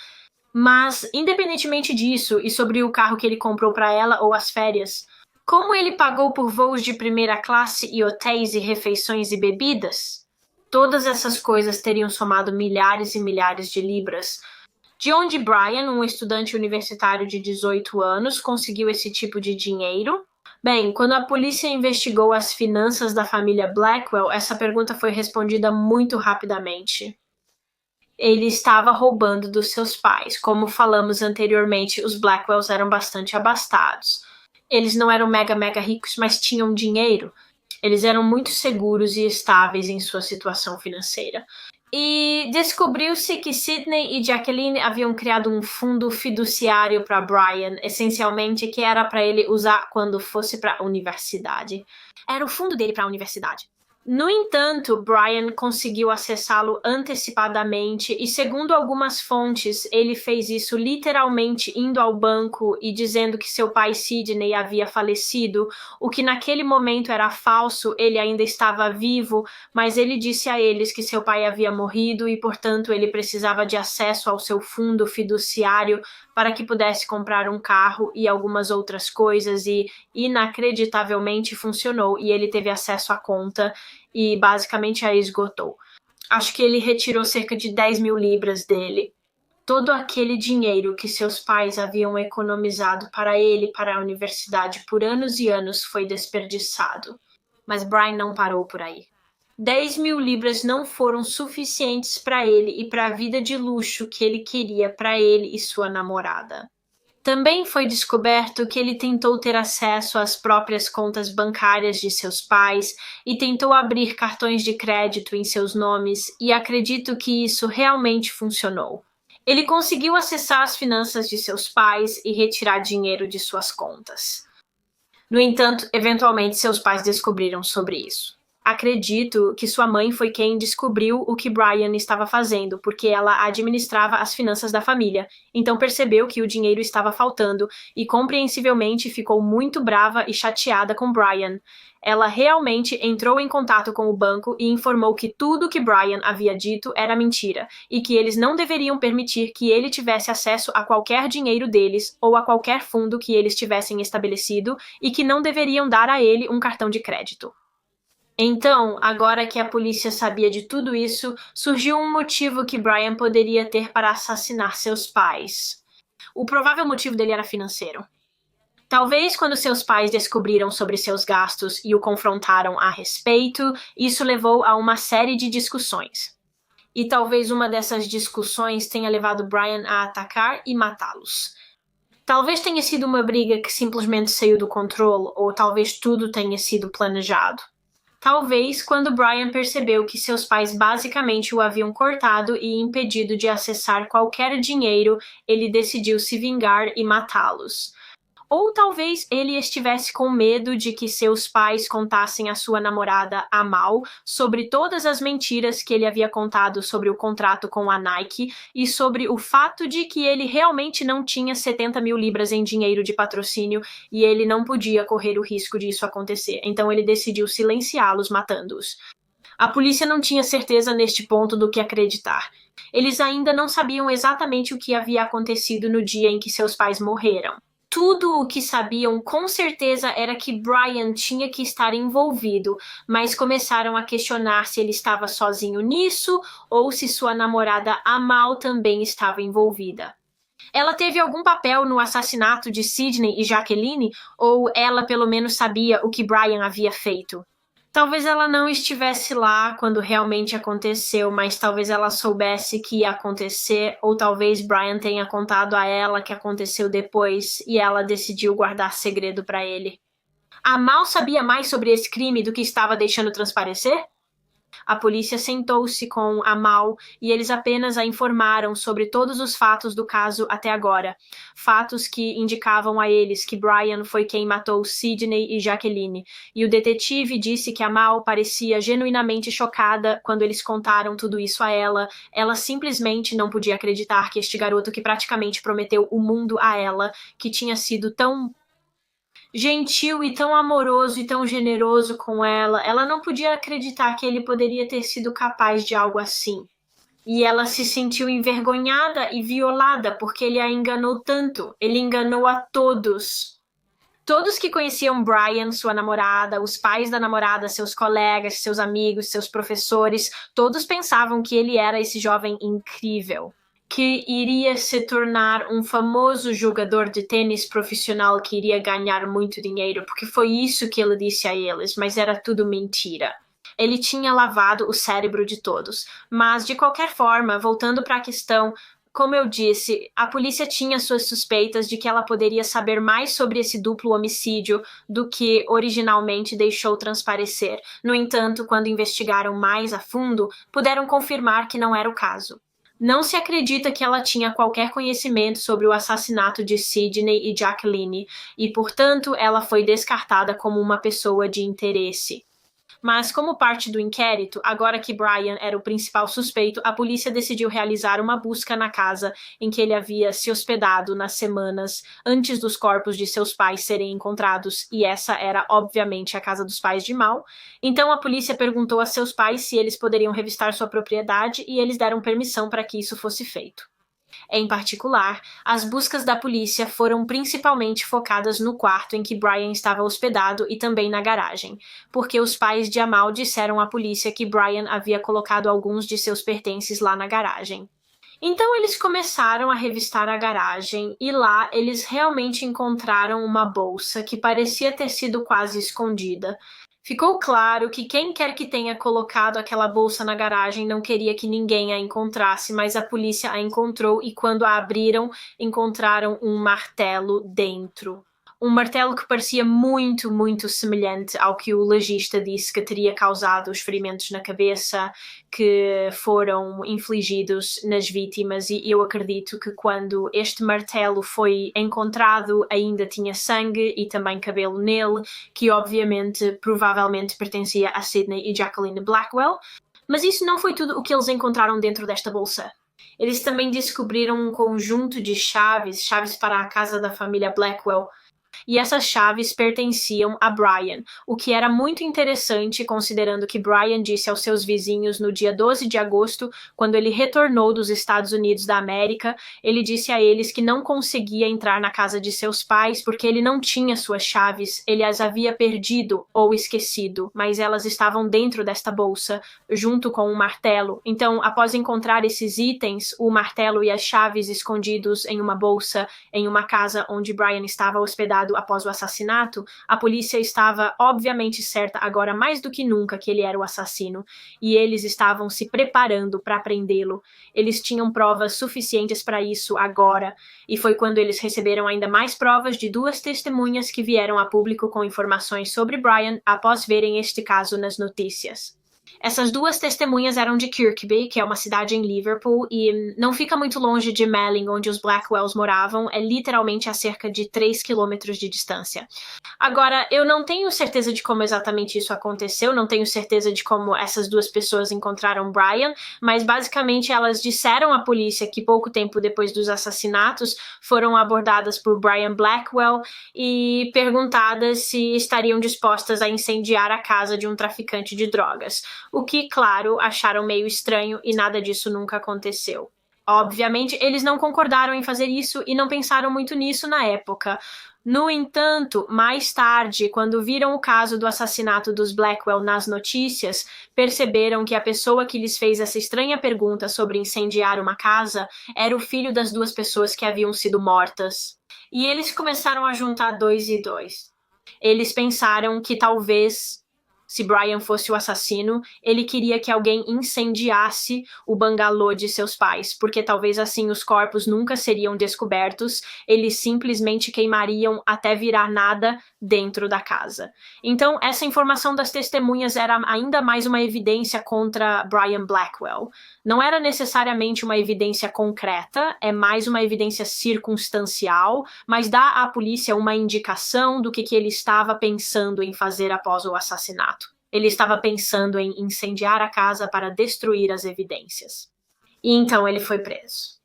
Mas, independentemente disso, e sobre o carro que ele comprou para ela ou as férias, como ele pagou por voos de primeira classe e hotéis e refeições e bebidas? Todas essas coisas teriam somado milhares e milhares de libras. De onde Brian, um estudante universitário de 18 anos, conseguiu esse tipo de dinheiro? Bem, quando a polícia investigou as finanças da família Blackwell, essa pergunta foi respondida muito rapidamente. Ele estava roubando dos seus pais. Como falamos anteriormente, os Blackwells eram bastante abastados. Eles não eram mega ricos, mas tinham dinheiro. Eles eram muito seguros e estáveis em sua situação financeira. E descobriu-se que Sidney e Jacqueline haviam criado um fundo fiduciário para Brian, essencialmente, que era para ele usar quando fosse para a universidade. Era o fundo dele para a universidade. No entanto, Brian conseguiu acessá-lo antecipadamente e, segundo algumas fontes, ele fez isso literalmente indo ao banco e dizendo que seu pai Sidney havia falecido, o que naquele momento era falso, ele ainda estava vivo, mas ele disse a eles que seu pai havia morrido e, portanto, ele precisava de acesso ao seu fundo fiduciário para que pudesse comprar um carro e algumas outras coisas, e inacreditavelmente funcionou, e ele teve acesso à conta e basicamente a esgotou. Acho que ele retirou cerca de 10 mil libras dele. Todo aquele dinheiro que seus pais haviam economizado para ele e para a universidade por anos e anos foi desperdiçado. Mas Brian não parou por aí. 10 mil libras não foram suficientes para ele e para a vida de luxo que ele queria para ele e sua namorada. Também foi descoberto que ele tentou ter acesso às próprias contas bancárias de seus pais e tentou abrir cartões de crédito em seus nomes, e acredito que isso realmente funcionou. Ele conseguiu acessar as finanças de seus pais e retirar dinheiro de suas contas. No entanto, eventualmente seus pais descobriram sobre isso. Acredito que sua mãe foi quem descobriu o que Brian estava fazendo, porque ela administrava as finanças da família, então percebeu que o dinheiro estava faltando e compreensivelmente ficou muito brava e chateada com Brian. Ela realmente entrou em contato com o banco e informou que tudo que Brian havia dito era mentira e que eles não deveriam permitir que ele tivesse acesso a qualquer dinheiro deles ou a qualquer fundo que eles tivessem estabelecido e que não deveriam dar a ele um cartão de crédito. Então, agora que a polícia sabia de tudo isso, surgiu um motivo que Brian poderia ter para assassinar seus pais. O provável motivo dele era financeiro. Talvez quando seus pais descobriram sobre seus gastos e o confrontaram a respeito, isso levou a uma série de discussões. E talvez uma dessas discussões tenha levado Brian a atacar e matá-los. Talvez tenha sido uma briga que simplesmente saiu do controle, ou talvez tudo tenha sido planejado. Talvez quando Brian percebeu que seus pais basicamente o haviam cortado e impedido de acessar qualquer dinheiro, ele decidiu se vingar e matá-los. Ou talvez ele estivesse com medo de que seus pais contassem à sua namorada Amal sobre todas as mentiras que ele havia contado sobre o contrato com a Nike e sobre o fato de que ele realmente não tinha 70 mil libras em dinheiro de patrocínio e ele não podia correr o risco disso acontecer. Então ele decidiu silenciá-los, matando-os. A polícia não tinha certeza neste ponto do que acreditar. Eles ainda não sabiam exatamente o que havia acontecido no dia em que seus pais morreram. Tudo o que sabiam com certeza era que Brian tinha que estar envolvido, mas começaram a questionar se ele estava sozinho nisso ou se sua namorada Amal também estava envolvida. Ela teve algum papel no assassinato de Sidney e Jacqueline, ou ela pelo menos sabia o que Brian havia feito? Talvez ela não estivesse lá quando realmente aconteceu, mas talvez ela soubesse que ia acontecer, ou talvez Brian tenha contado a ela que aconteceu depois e ela decidiu guardar segredo para ele. A Mal sabia mais sobre esse crime do que estava deixando transparecer? A polícia sentou-se com Amal e eles apenas a informaram sobre todos os fatos do caso até agora. Fatos que indicavam a eles que Brian foi quem matou Sidney e Jacqueline. E o detetive disse que Amal parecia genuinamente chocada quando eles contaram tudo isso a ela. Ela simplesmente não podia acreditar que este garoto que praticamente prometeu o mundo a ela, que tinha sido tão gentil e tão amoroso e tão generoso com ela não podia acreditar que ele poderia ter sido capaz de algo assim. E ela se sentiu envergonhada e violada porque ele a enganou tanto. Ele enganou a todos. Todos que conheciam Brian, sua namorada, os pais da namorada, seus colegas, seus amigos, seus professores, todos pensavam que ele era esse jovem incrível, que iria se tornar um famoso jogador de tênis profissional que iria ganhar muito dinheiro, porque foi isso que ele disse a eles, mas era tudo mentira. Ele tinha lavado o cérebro de todos. Mas, de qualquer forma, voltando para a questão, Como eu disse, a polícia tinha suas suspeitas de que ela poderia saber mais sobre esse duplo homicídio do que originalmente deixou transparecer. No entanto, quando investigaram mais a fundo, puderam confirmar que não era o caso. Não se acredita que ela tinha qualquer conhecimento sobre o assassinato de Sidney e Jacqueline, e, portanto, ela foi descartada como uma pessoa de interesse. Mas, como parte do inquérito, agora que Brian era o principal suspeito, a polícia decidiu realizar uma busca na casa em que ele havia se hospedado nas semanas antes dos corpos de seus pais serem encontrados, e essa era, obviamente, a casa dos pais de Mal. Então, a polícia perguntou a seus pais se eles poderiam revistar sua propriedade e eles deram permissão para que isso fosse feito. Em particular, as buscas da polícia foram principalmente focadas no quarto em que Brian estava hospedado e também na garagem, porque os pais de Amal disseram à polícia que Brian havia colocado alguns de seus pertences lá na garagem. Então eles começaram a revistar a garagem e lá eles realmente encontraram uma bolsa que parecia ter sido quase escondida. Ficou claro que quem quer que tenha colocado aquela bolsa na garagem não queria que ninguém a encontrasse, mas a polícia a encontrou e quando a abriram, encontraram um martelo dentro. Um martelo que parecia muito, muito semelhante ao que o legista disse que teria causado os ferimentos na cabeça que foram infligidos nas vítimas, e eu acredito que quando este martelo foi encontrado ainda tinha sangue e também cabelo nele, que obviamente provavelmente pertencia a Sidney e Jacqueline Blackwell. Mas isso não foi tudo o que eles encontraram dentro desta bolsa. Eles também descobriram um conjunto de chaves para a casa da família Blackwell, e essas chaves pertenciam a Brian, o que era muito interessante considerando que Brian disse aos seus vizinhos no dia 12 de agosto, quando ele retornou dos Estados Unidos da América, ele disse a eles que não conseguia entrar na casa de seus pais porque ele não tinha suas chaves, ele as havia perdido ou esquecido, mas elas estavam dentro desta bolsa, junto com um martelo. Então, após encontrar esses itens, o martelo e as chaves escondidos em uma bolsa em uma casa onde Brian estava hospedado após o assassinato, a polícia estava obviamente certa agora mais do que nunca que ele era o assassino, e eles estavam se preparando para prendê-lo. Eles tinham provas suficientes para isso agora, e foi quando eles receberam ainda mais provas de duas testemunhas que vieram a público com informações sobre Brian após verem este caso nas notícias. Essas duas testemunhas eram de Kirkby, que é uma cidade em Liverpool, e não fica muito longe de Melling, onde os Blackwells moravam, é literalmente a cerca de 3 quilômetros de distância. Agora, eu não tenho certeza de como exatamente isso aconteceu, não tenho certeza de como essas duas pessoas encontraram Brian, mas basicamente elas disseram à polícia que pouco tempo depois dos assassinatos foram abordadas por Brian Blackwell e perguntadas se estariam dispostas a incendiar a casa de um traficante de drogas. O que, claro, acharam meio estranho e nada disso nunca aconteceu. Obviamente, eles não concordaram em fazer isso e não pensaram muito nisso na época. No entanto, mais tarde, quando viram o caso do assassinato dos Blackwell nas notícias, perceberam que a pessoa que lhes fez essa estranha pergunta sobre incendiar uma casa era o filho das duas pessoas que haviam sido mortas. E eles começaram a juntar 2 e 2. Eles pensaram que talvez, se Brian fosse o assassino, ele queria que alguém incendiasse o bangalô de seus pais, porque talvez assim os corpos nunca seriam descobertos, eles simplesmente queimariam até virar nada dentro da casa. Então, essa informação das testemunhas era ainda mais uma evidência contra Brian Blackwell. Não era necessariamente uma evidência concreta, é mais uma evidência circunstancial, mas dá à polícia uma indicação do que ele estava pensando em fazer após o assassinato. Ele estava pensando em incendiar a casa para destruir as evidências. E então ele foi preso.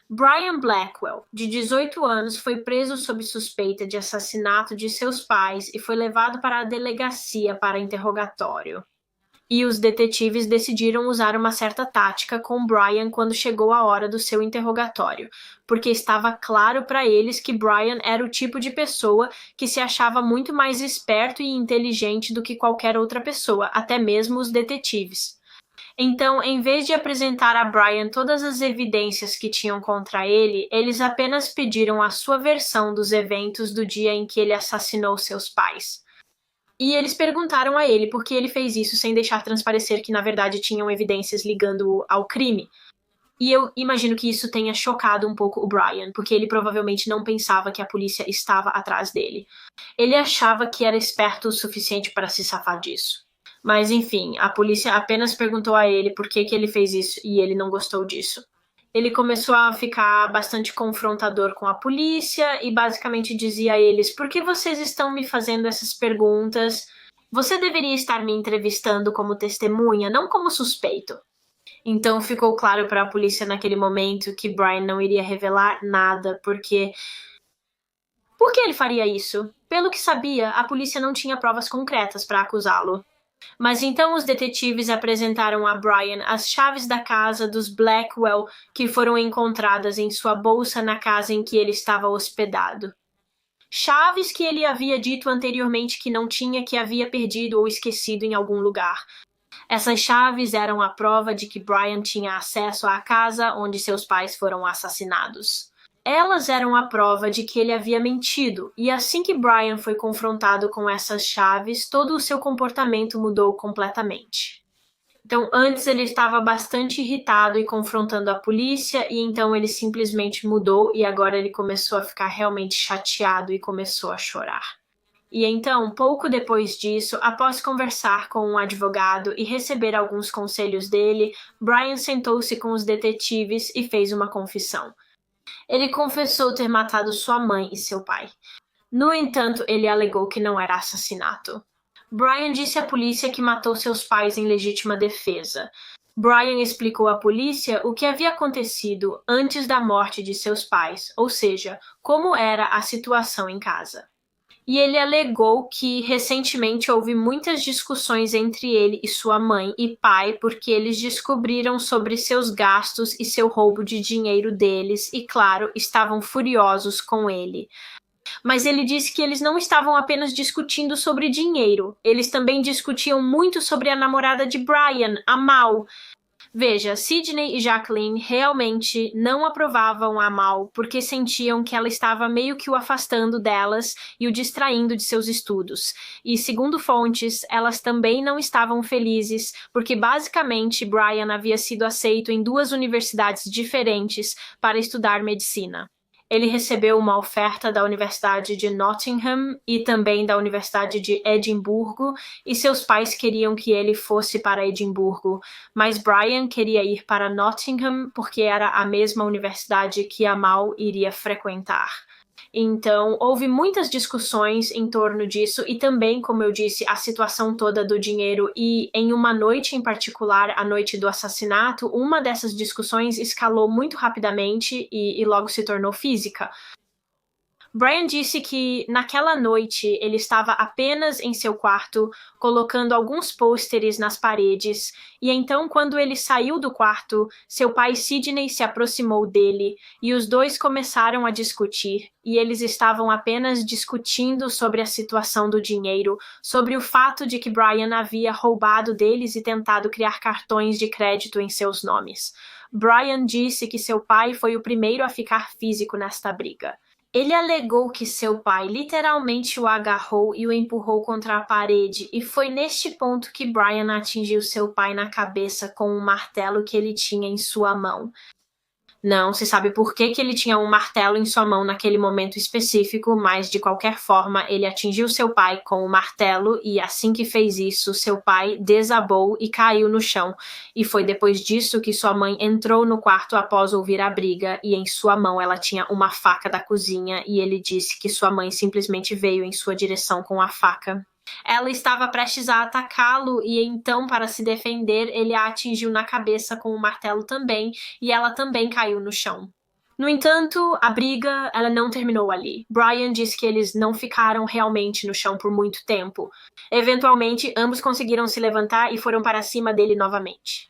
Brian Blackwell, de 18 anos, foi preso sob suspeita de assassinato de seus pais e foi levado para a delegacia para interrogatório. E os detetives decidiram usar uma certa tática com Brian quando chegou a hora do seu interrogatório, porque estava claro para eles que Brian era o tipo de pessoa que se achava muito mais esperto e inteligente do que qualquer outra pessoa, até mesmo os detetives. Então, em vez de apresentar a Brian todas as evidências que tinham contra ele, eles apenas pediram a sua versão dos eventos do dia em que ele assassinou seus pais. E eles perguntaram a ele por que ele fez isso sem deixar transparecer que, na verdade, tinham evidências ligando-o ao crime. E eu imagino que isso tenha chocado um pouco o Brian, porque ele provavelmente não pensava que a polícia estava atrás dele. Ele achava que era esperto o suficiente para se safar disso. Mas enfim, a polícia apenas perguntou a ele por que ele fez isso e ele não gostou disso. Ele começou a ficar bastante confrontador com a polícia e basicamente dizia a eles: por que vocês estão me fazendo essas perguntas? Você deveria estar me entrevistando como testemunha, não como suspeito. Então ficou claro para a polícia naquele momento que Brian não iria revelar nada, porque... Por que ele faria isso? Pelo que sabia, a polícia não tinha provas concretas para acusá-lo. Mas então os detetives apresentaram a Brian as chaves da casa dos Blackwell que foram encontradas em sua bolsa na casa em que ele estava hospedado. Chaves que ele havia dito anteriormente que não tinha, que havia perdido ou esquecido em algum lugar. Essas chaves eram a prova de que Brian tinha acesso à casa onde seus pais foram assassinados. Elas eram a prova de que ele havia mentido, e assim que Brian foi confrontado com essas chaves, todo o seu comportamento mudou completamente. Então, antes ele estava bastante irritado e confrontando a polícia, e então ele simplesmente mudou, e agora ele começou a ficar realmente chateado e começou a chorar. E então, pouco depois disso, após conversar com um advogado e receber alguns conselhos dele, Brian sentou-se com os detetives e fez uma confissão. Ele confessou ter matado sua mãe e seu pai. No entanto, ele alegou que não era assassinato. Brian disse à polícia que matou seus pais em legítima defesa. Brian explicou à polícia o que havia acontecido antes da morte de seus pais, ou seja, como era a situação em casa. E ele alegou que recentemente houve muitas discussões entre ele e sua mãe e pai porque eles descobriram sobre seus gastos e seu roubo de dinheiro deles e, claro, estavam furiosos com ele. Mas ele disse que eles não estavam apenas discutindo sobre dinheiro, eles também discutiam muito sobre a namorada de Brian, a Mal. Veja, Sidney e Jacqueline realmente não aprovavam a Mal porque sentiam que ela estava meio que o afastando delas e o distraindo de seus estudos. E, segundo fontes, elas também não estavam felizes porque basicamente Brian havia sido aceito em 2 universidades diferentes para estudar medicina. Ele recebeu uma oferta da Universidade de Nottingham e também da Universidade de Edimburgo, e seus pais queriam que ele fosse para Edimburgo, mas Brian queria ir para Nottingham porque era a mesma universidade que a Mal iria frequentar. Então, houve muitas discussões em torno disso e também, como eu disse, a situação toda do dinheiro e em uma noite em particular, a noite do assassinato, uma dessas discussões escalou muito rapidamente e logo se tornou física. Brian disse que naquela noite ele estava apenas em seu quarto, colocando alguns pôsteres nas paredes, e então quando ele saiu do quarto, seu pai Sidney se aproximou dele, e os dois começaram a discutir, e eles estavam apenas discutindo sobre a situação do dinheiro, sobre o fato de que Brian havia roubado deles e tentado criar cartões de crédito em seus nomes. Brian disse que seu pai foi o primeiro a ficar físico nesta briga. Ele alegou que seu pai literalmente o agarrou e o empurrou contra a parede, e foi neste ponto que Brian atingiu seu pai na cabeça com um martelo que ele tinha em sua mão. Não se sabe por que ele tinha um martelo em sua mão naquele momento específico, mas de qualquer forma ele atingiu seu pai com o martelo e assim que fez isso, seu pai desabou e caiu no chão. E foi depois disso que sua mãe entrou no quarto após ouvir a briga e em sua mão ela tinha uma faca da cozinha e ele disse que sua mãe simplesmente veio em sua direção com a faca. Ela estava prestes a atacá-lo e então, para se defender, ele a atingiu na cabeça com o martelo também e ela também caiu no chão. No entanto, a briga ela não terminou ali. Brian disse que eles não ficaram realmente no chão por muito tempo. Eventualmente, ambos conseguiram se levantar e foram para cima dele novamente.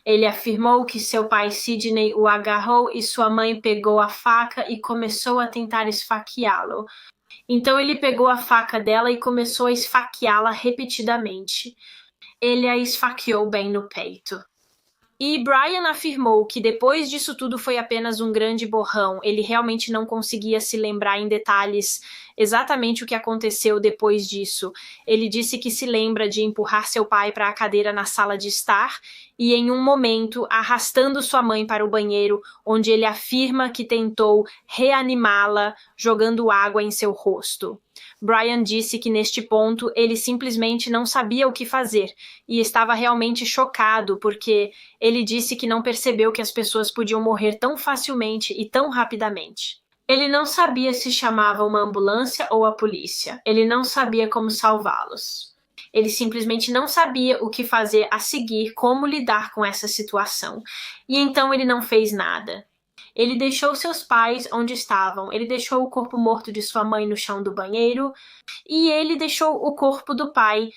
Ele afirmou que seu pai Sidney o agarrou e sua mãe pegou a faca e começou a tentar esfaqueá-lo. Então ele pegou a faca dela e começou a esfaqueá-la repetidamente. Ele a esfaqueou bem no peito. E Brian afirmou que depois disso tudo foi apenas um grande borrão. Ele realmente não conseguia se lembrar em detalhes exatamente o que aconteceu depois disso. Ele disse que se lembra de empurrar seu pai para a cadeira na sala de estar e, em um momento, arrastando sua mãe para o banheiro, onde ele afirma que tentou reanimá-la jogando água em seu rosto. Brian disse que neste ponto ele simplesmente não sabia o que fazer e estava realmente chocado porque ele disse que não percebeu que as pessoas podiam morrer tão facilmente e tão rapidamente. Ele não sabia se chamava uma ambulância ou a polícia. Ele não sabia como salvá-los. Ele simplesmente não sabia o que fazer a seguir, como lidar com essa situação. E então ele não fez nada. Ele deixou seus pais onde estavam, ele deixou o corpo morto de sua mãe no chão do banheiro e ele deixou o corpo do pai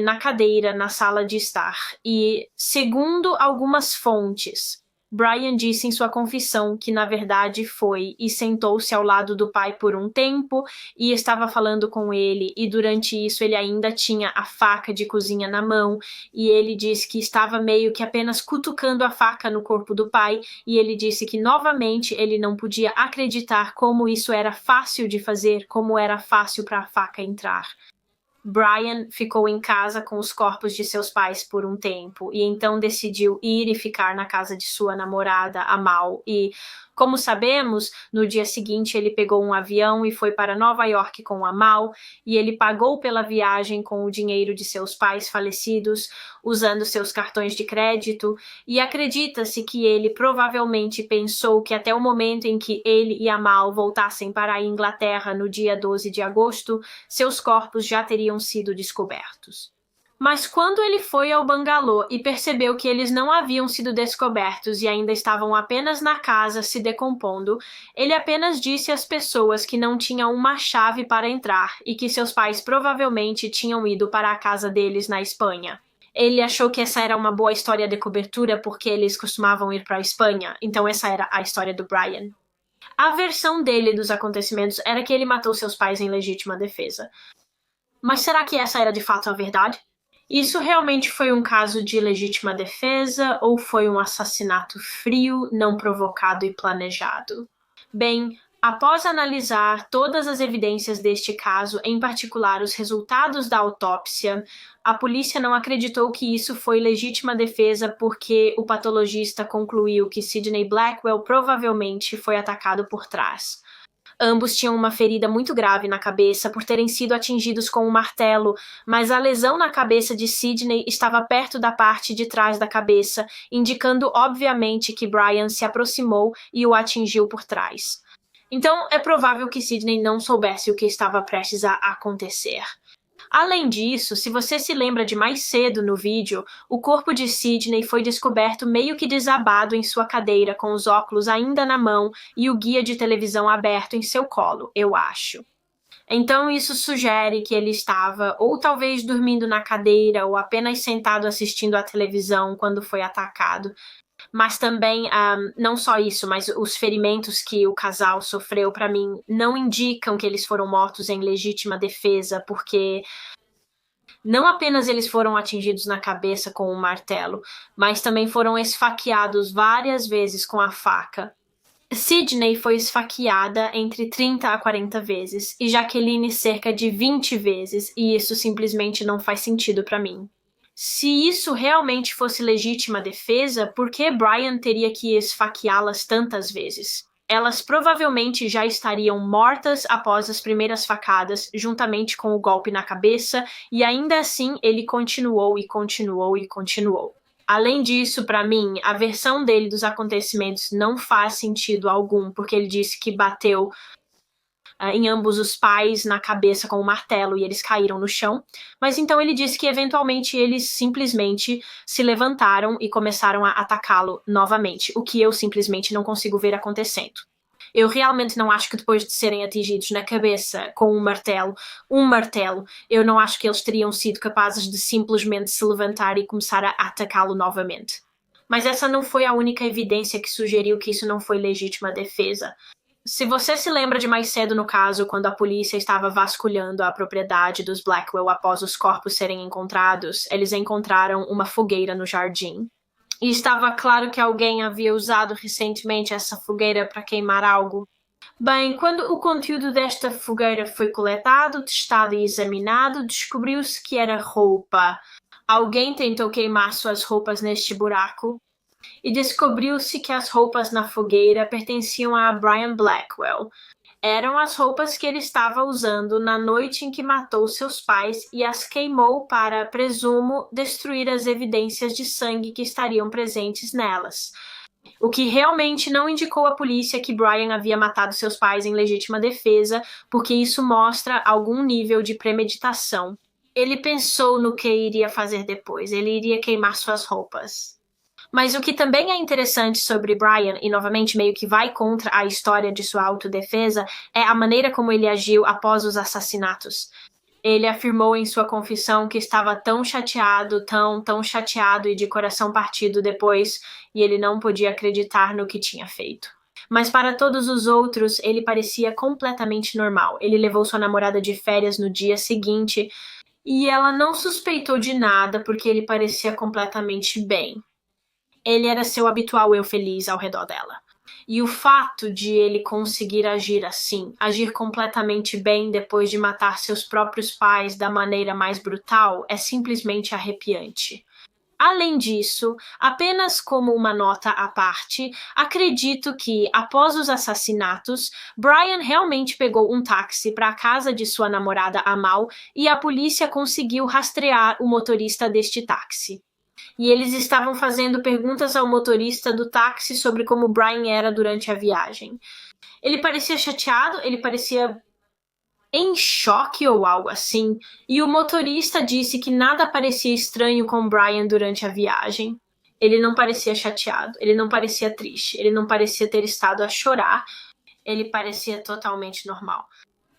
na cadeira, na sala de estar. E, segundo algumas fontes, Brian disse em sua confissão que, na verdade, foi e sentou-se ao lado do pai por um tempo e estava falando com ele, e durante isso ele ainda tinha a faca de cozinha na mão, e ele disse que estava meio que apenas cutucando a faca no corpo do pai, e ele disse que, novamente, ele não podia acreditar como isso era fácil de fazer, como era fácil para a faca entrar. Brian ficou em casa com os corpos de seus pais por um tempo e então decidiu ir e ficar na casa de sua namorada, Amal, e, como sabemos, no dia seguinte ele pegou um avião e foi para Nova York com Amal, e ele pagou pela viagem com o dinheiro de seus pais falecidos, usando seus cartões de crédito, e acredita-se que ele provavelmente pensou que até o momento em que ele e Amal voltassem para a Inglaterra no dia 12 de agosto, seus corpos já teriam sido descobertos. Mas quando ele foi ao bangalô e percebeu que eles não haviam sido descobertos e ainda estavam apenas na casa se decompondo, ele apenas disse às pessoas que não tinham uma chave para entrar e que seus pais provavelmente tinham ido para a casa deles na Espanha. Ele achou que essa era uma boa história de cobertura porque eles costumavam ir para a Espanha, então essa era a história do Brian. A versão dele dos acontecimentos era que ele matou seus pais em legítima defesa. Mas será que essa era de fato a verdade? Isso realmente foi um caso de legítima defesa ou foi um assassinato frio, não provocado e planejado? Bem, após analisar todas as evidências deste caso, em particular os resultados da autópsia, a polícia não acreditou que isso foi legítima defesa porque o patologista concluiu que Sidney Blackwell provavelmente foi atacado por trás. Ambos tinham uma ferida muito grave na cabeça por terem sido atingidos com um martelo, mas a lesão na cabeça de Sidney estava perto da parte de trás da cabeça, indicando obviamente que Brian se aproximou e o atingiu por trás. Então, é provável que Sidney não soubesse o que estava prestes a acontecer. Além disso, se você se lembra de mais cedo no vídeo, o corpo de Sidney foi descoberto meio que desabado em sua cadeira com os óculos ainda na mão e o guia de televisão aberto em seu colo, eu acho. Então isso sugere que ele estava ou talvez dormindo na cadeira ou apenas sentado assistindo à televisão quando foi atacado. Mas também, não só isso, mas os ferimentos que o casal sofreu, para mim, não indicam que eles foram mortos em legítima defesa, porque não apenas eles foram atingidos na cabeça com um martelo, mas também foram esfaqueados várias vezes com a faca. Sidney foi esfaqueada entre 30 a 40 vezes, e Jacqueline cerca de 20 vezes, e isso simplesmente não faz sentido para mim. Se isso realmente fosse legítima defesa, por que Brian teria que esfaqueá-las tantas vezes? Elas provavelmente já estariam mortas após as primeiras facadas, juntamente com o golpe na cabeça, e ainda assim ele continuou e continuou e continuou. Além disso, para mim, a versão dele dos acontecimentos não faz sentido algum, porque ele disse que bateu em ambos os pais na cabeça com um martelo e eles caíram no chão, mas então ele disse que eventualmente eles simplesmente se levantaram e começaram a atacá-lo novamente, o que eu simplesmente não consigo ver acontecendo. Eu realmente não acho que depois de serem atingidos na cabeça com um martelo, eu não acho que eles teriam sido capazes de simplesmente se levantar e começar a atacá-lo novamente. Mas essa não foi a única evidência que sugeriu que isso não foi legítima defesa. Se você se lembra de mais cedo no caso, quando a polícia estava vasculhando a propriedade dos Blackwell após os corpos serem encontrados, eles encontraram uma fogueira no jardim. E estava claro que alguém havia usado recentemente essa fogueira para queimar algo. Bem, quando o conteúdo desta fogueira foi coletado, testado e examinado, descobriu-se que era roupa. Alguém tentou queimar suas roupas neste buraco e descobriu-se que as roupas na fogueira pertenciam a Brian Blackwell. Eram as roupas que ele estava usando na noite em que matou seus pais e as queimou para, presumo, destruir as evidências de sangue que estariam presentes nelas. O que realmente não indicou à polícia que Brian havia matado seus pais em legítima defesa, porque isso mostra algum nível de premeditação. Ele pensou no que iria fazer depois, ele iria queimar suas roupas. Mas o que também é interessante sobre Brian, e novamente meio que vai contra a história de sua autodefesa, é a maneira como ele agiu após os assassinatos. Ele afirmou em sua confissão que estava tão chateado, tão chateado e de coração partido depois, e ele não podia acreditar no que tinha feito. Mas para todos os outros, ele parecia completamente normal. Ele levou sua namorada de férias no dia seguinte, e ela não suspeitou de nada porque ele parecia completamente bem. Ele era seu habitual eu feliz ao redor dela. E o fato de ele conseguir agir assim, agir completamente bem depois de matar seus próprios pais da maneira mais brutal, é simplesmente arrepiante. Além disso, apenas como uma nota à parte, acredito que, após os assassinatos, Brian realmente pegou um táxi para a casa de sua namorada Amal e a polícia conseguiu rastrear o motorista deste táxi. E eles estavam fazendo perguntas ao motorista do táxi sobre como Brian era durante a viagem. Ele parecia chateado, ele parecia em choque ou algo assim, e o motorista disse que nada parecia estranho com Brian durante a viagem. Ele não parecia chateado, ele não parecia triste, ele não parecia ter estado a chorar, ele parecia totalmente normal.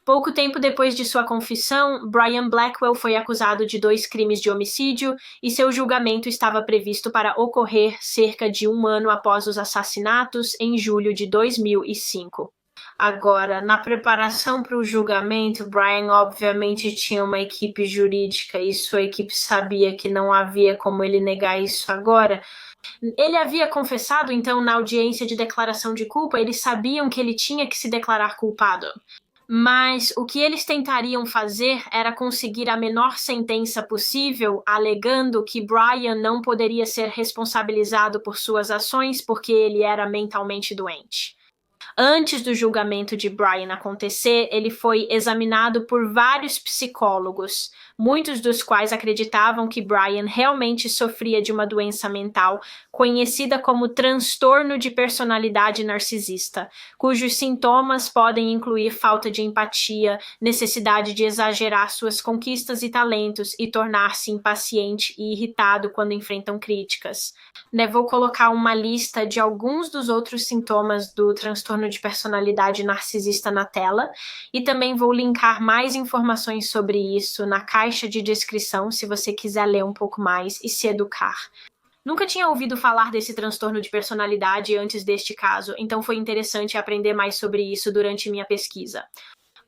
Pouco tempo depois de sua confissão, Brian Blackwell foi acusado de 2 crimes de homicídio e seu julgamento estava previsto para ocorrer cerca de 1 ano após os assassinatos, em julho de 2005. Agora, na preparação para o julgamento, Brian obviamente tinha uma equipe jurídica e sua equipe sabia que não havia como ele negar isso agora. Ele havia confessado, então, na audiência de declaração de culpa, eles sabiam que ele tinha que se declarar culpado. Mas o que eles tentariam fazer era conseguir a menor sentença possível, alegando que Brian não poderia ser responsabilizado por suas ações porque ele era mentalmente doente. Antes do julgamento de Brian acontecer, ele foi examinado por vários psicólogos, muitos dos quais acreditavam que Brian realmente sofria de uma doença mental conhecida como transtorno de personalidade narcisista, cujos sintomas podem incluir falta de empatia, necessidade de exagerar suas conquistas e talentos e tornar-se impaciente e irritado quando enfrentam críticas. Vou colocar uma lista de alguns dos outros sintomas do transtorno de personalidade narcisista na tela e também vou linkar mais informações sobre isso na caixa de descrição se você quiser ler um pouco mais e se educar. Nunca tinha ouvido falar desse transtorno de personalidade antes deste caso, então foi interessante aprender mais sobre isso durante minha pesquisa.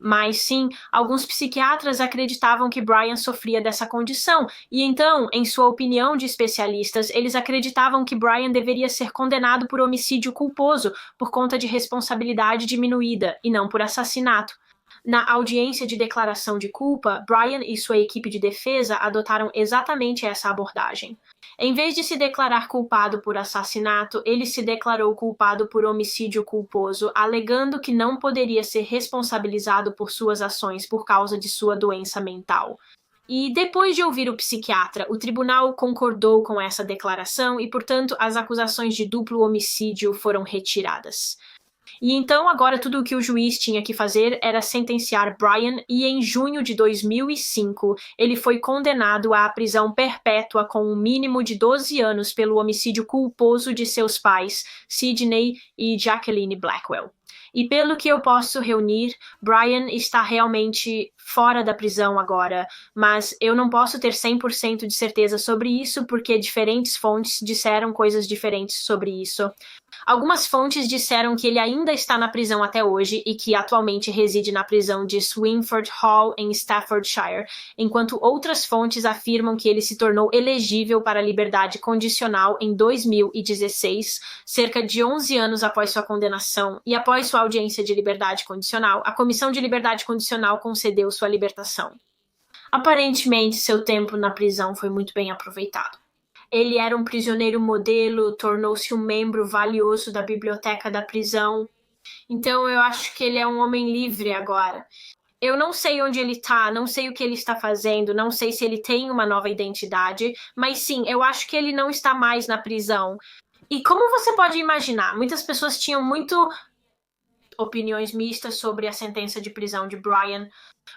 Mas sim, alguns psiquiatras acreditavam que Brian sofria dessa condição, e então, em sua opinião de especialistas, eles acreditavam que Brian deveria ser condenado por homicídio culposo por conta de responsabilidade diminuída, e não por assassinato. Na audiência de declaração de culpa, Brian e sua equipe de defesa adotaram exatamente essa abordagem. Em vez de se declarar culpado por assassinato, ele se declarou culpado por homicídio culposo, alegando que não poderia ser responsabilizado por suas ações por causa de sua doença mental. E depois de ouvir o psiquiatra, o tribunal concordou com essa declaração e, portanto, as acusações de duplo homicídio foram retiradas. E então agora tudo o que o juiz tinha que fazer era sentenciar Brian e em junho de 2005 ele foi condenado à prisão perpétua com um mínimo de 12 anos pelo homicídio culposo de seus pais, Sidney e Jacqueline Blackwell. E pelo que eu posso reunir, Brian está realmente fora da prisão agora, mas eu não posso ter 100% de certeza sobre isso porque diferentes fontes disseram coisas diferentes sobre isso. Algumas fontes disseram que ele ainda está na prisão até hoje e que atualmente reside na prisão de Swinford Hall, em Staffordshire, enquanto outras fontes afirmam que ele se tornou elegível para liberdade condicional em 2016, cerca de 11 anos após sua condenação, e após Após sua audiência de liberdade condicional, a Comissão de Liberdade Condicional concedeu sua libertação. Aparentemente, seu tempo na prisão foi muito bem aproveitado. Ele era um prisioneiro modelo, tornou-se um membro valioso da biblioteca da prisão. Então eu acho que ele é um homem livre agora. Eu não sei onde ele tá, não sei o que ele está fazendo, não sei se ele tem uma nova identidade, mas sim, eu acho que ele não está mais na prisão. E como você pode imaginar, muitas pessoas tinham opiniões mistas sobre a sentença de prisão de Brian.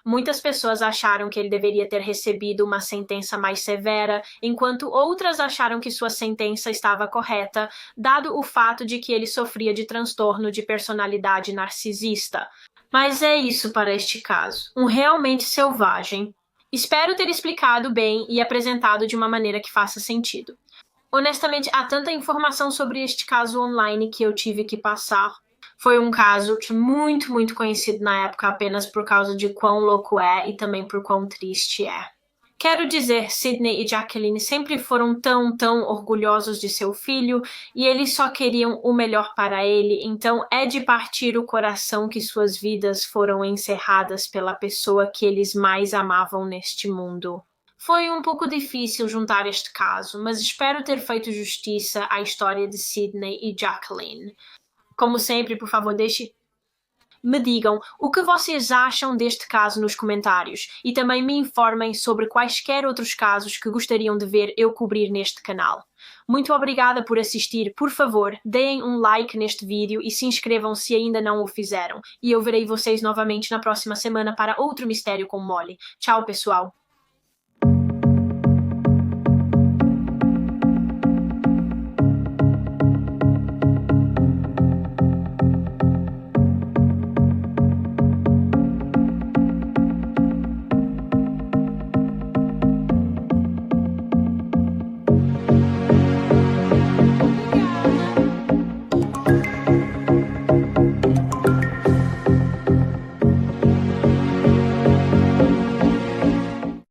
Muitas pessoas acharam que ele deveria ter recebido uma sentença mais severa, enquanto outras acharam que sua sentença estava correta, dado o fato de que ele sofria de transtorno de personalidade narcisista. Mas é isso para este caso. Um realmente selvagem. Espero ter explicado bem e apresentado de uma maneira que faça sentido. Honestamente, há tanta informação sobre este caso online que eu tive que passar. Foi um caso que muito, muito conhecido na época apenas por causa de quão louco é e também por quão triste é. Quero dizer, Sidney e Jacqueline sempre foram tão orgulhosos de seu filho e eles só queriam o melhor para ele, então é de partir o coração que suas vidas foram encerradas pela pessoa que eles mais amavam neste mundo. Foi um pouco difícil juntar este caso, mas espero ter feito justiça à história de Sidney e Jacqueline. Como sempre, por favor, me digam o que vocês acham deste caso nos comentários e também me informem sobre quaisquer outros casos que gostariam de ver eu cobrir neste canal. Muito obrigada por assistir. Por favor, deem um like neste vídeo e se inscrevam se ainda não o fizeram. E eu verei vocês novamente na próxima semana para outro mistério com Molly. Tchau, pessoal!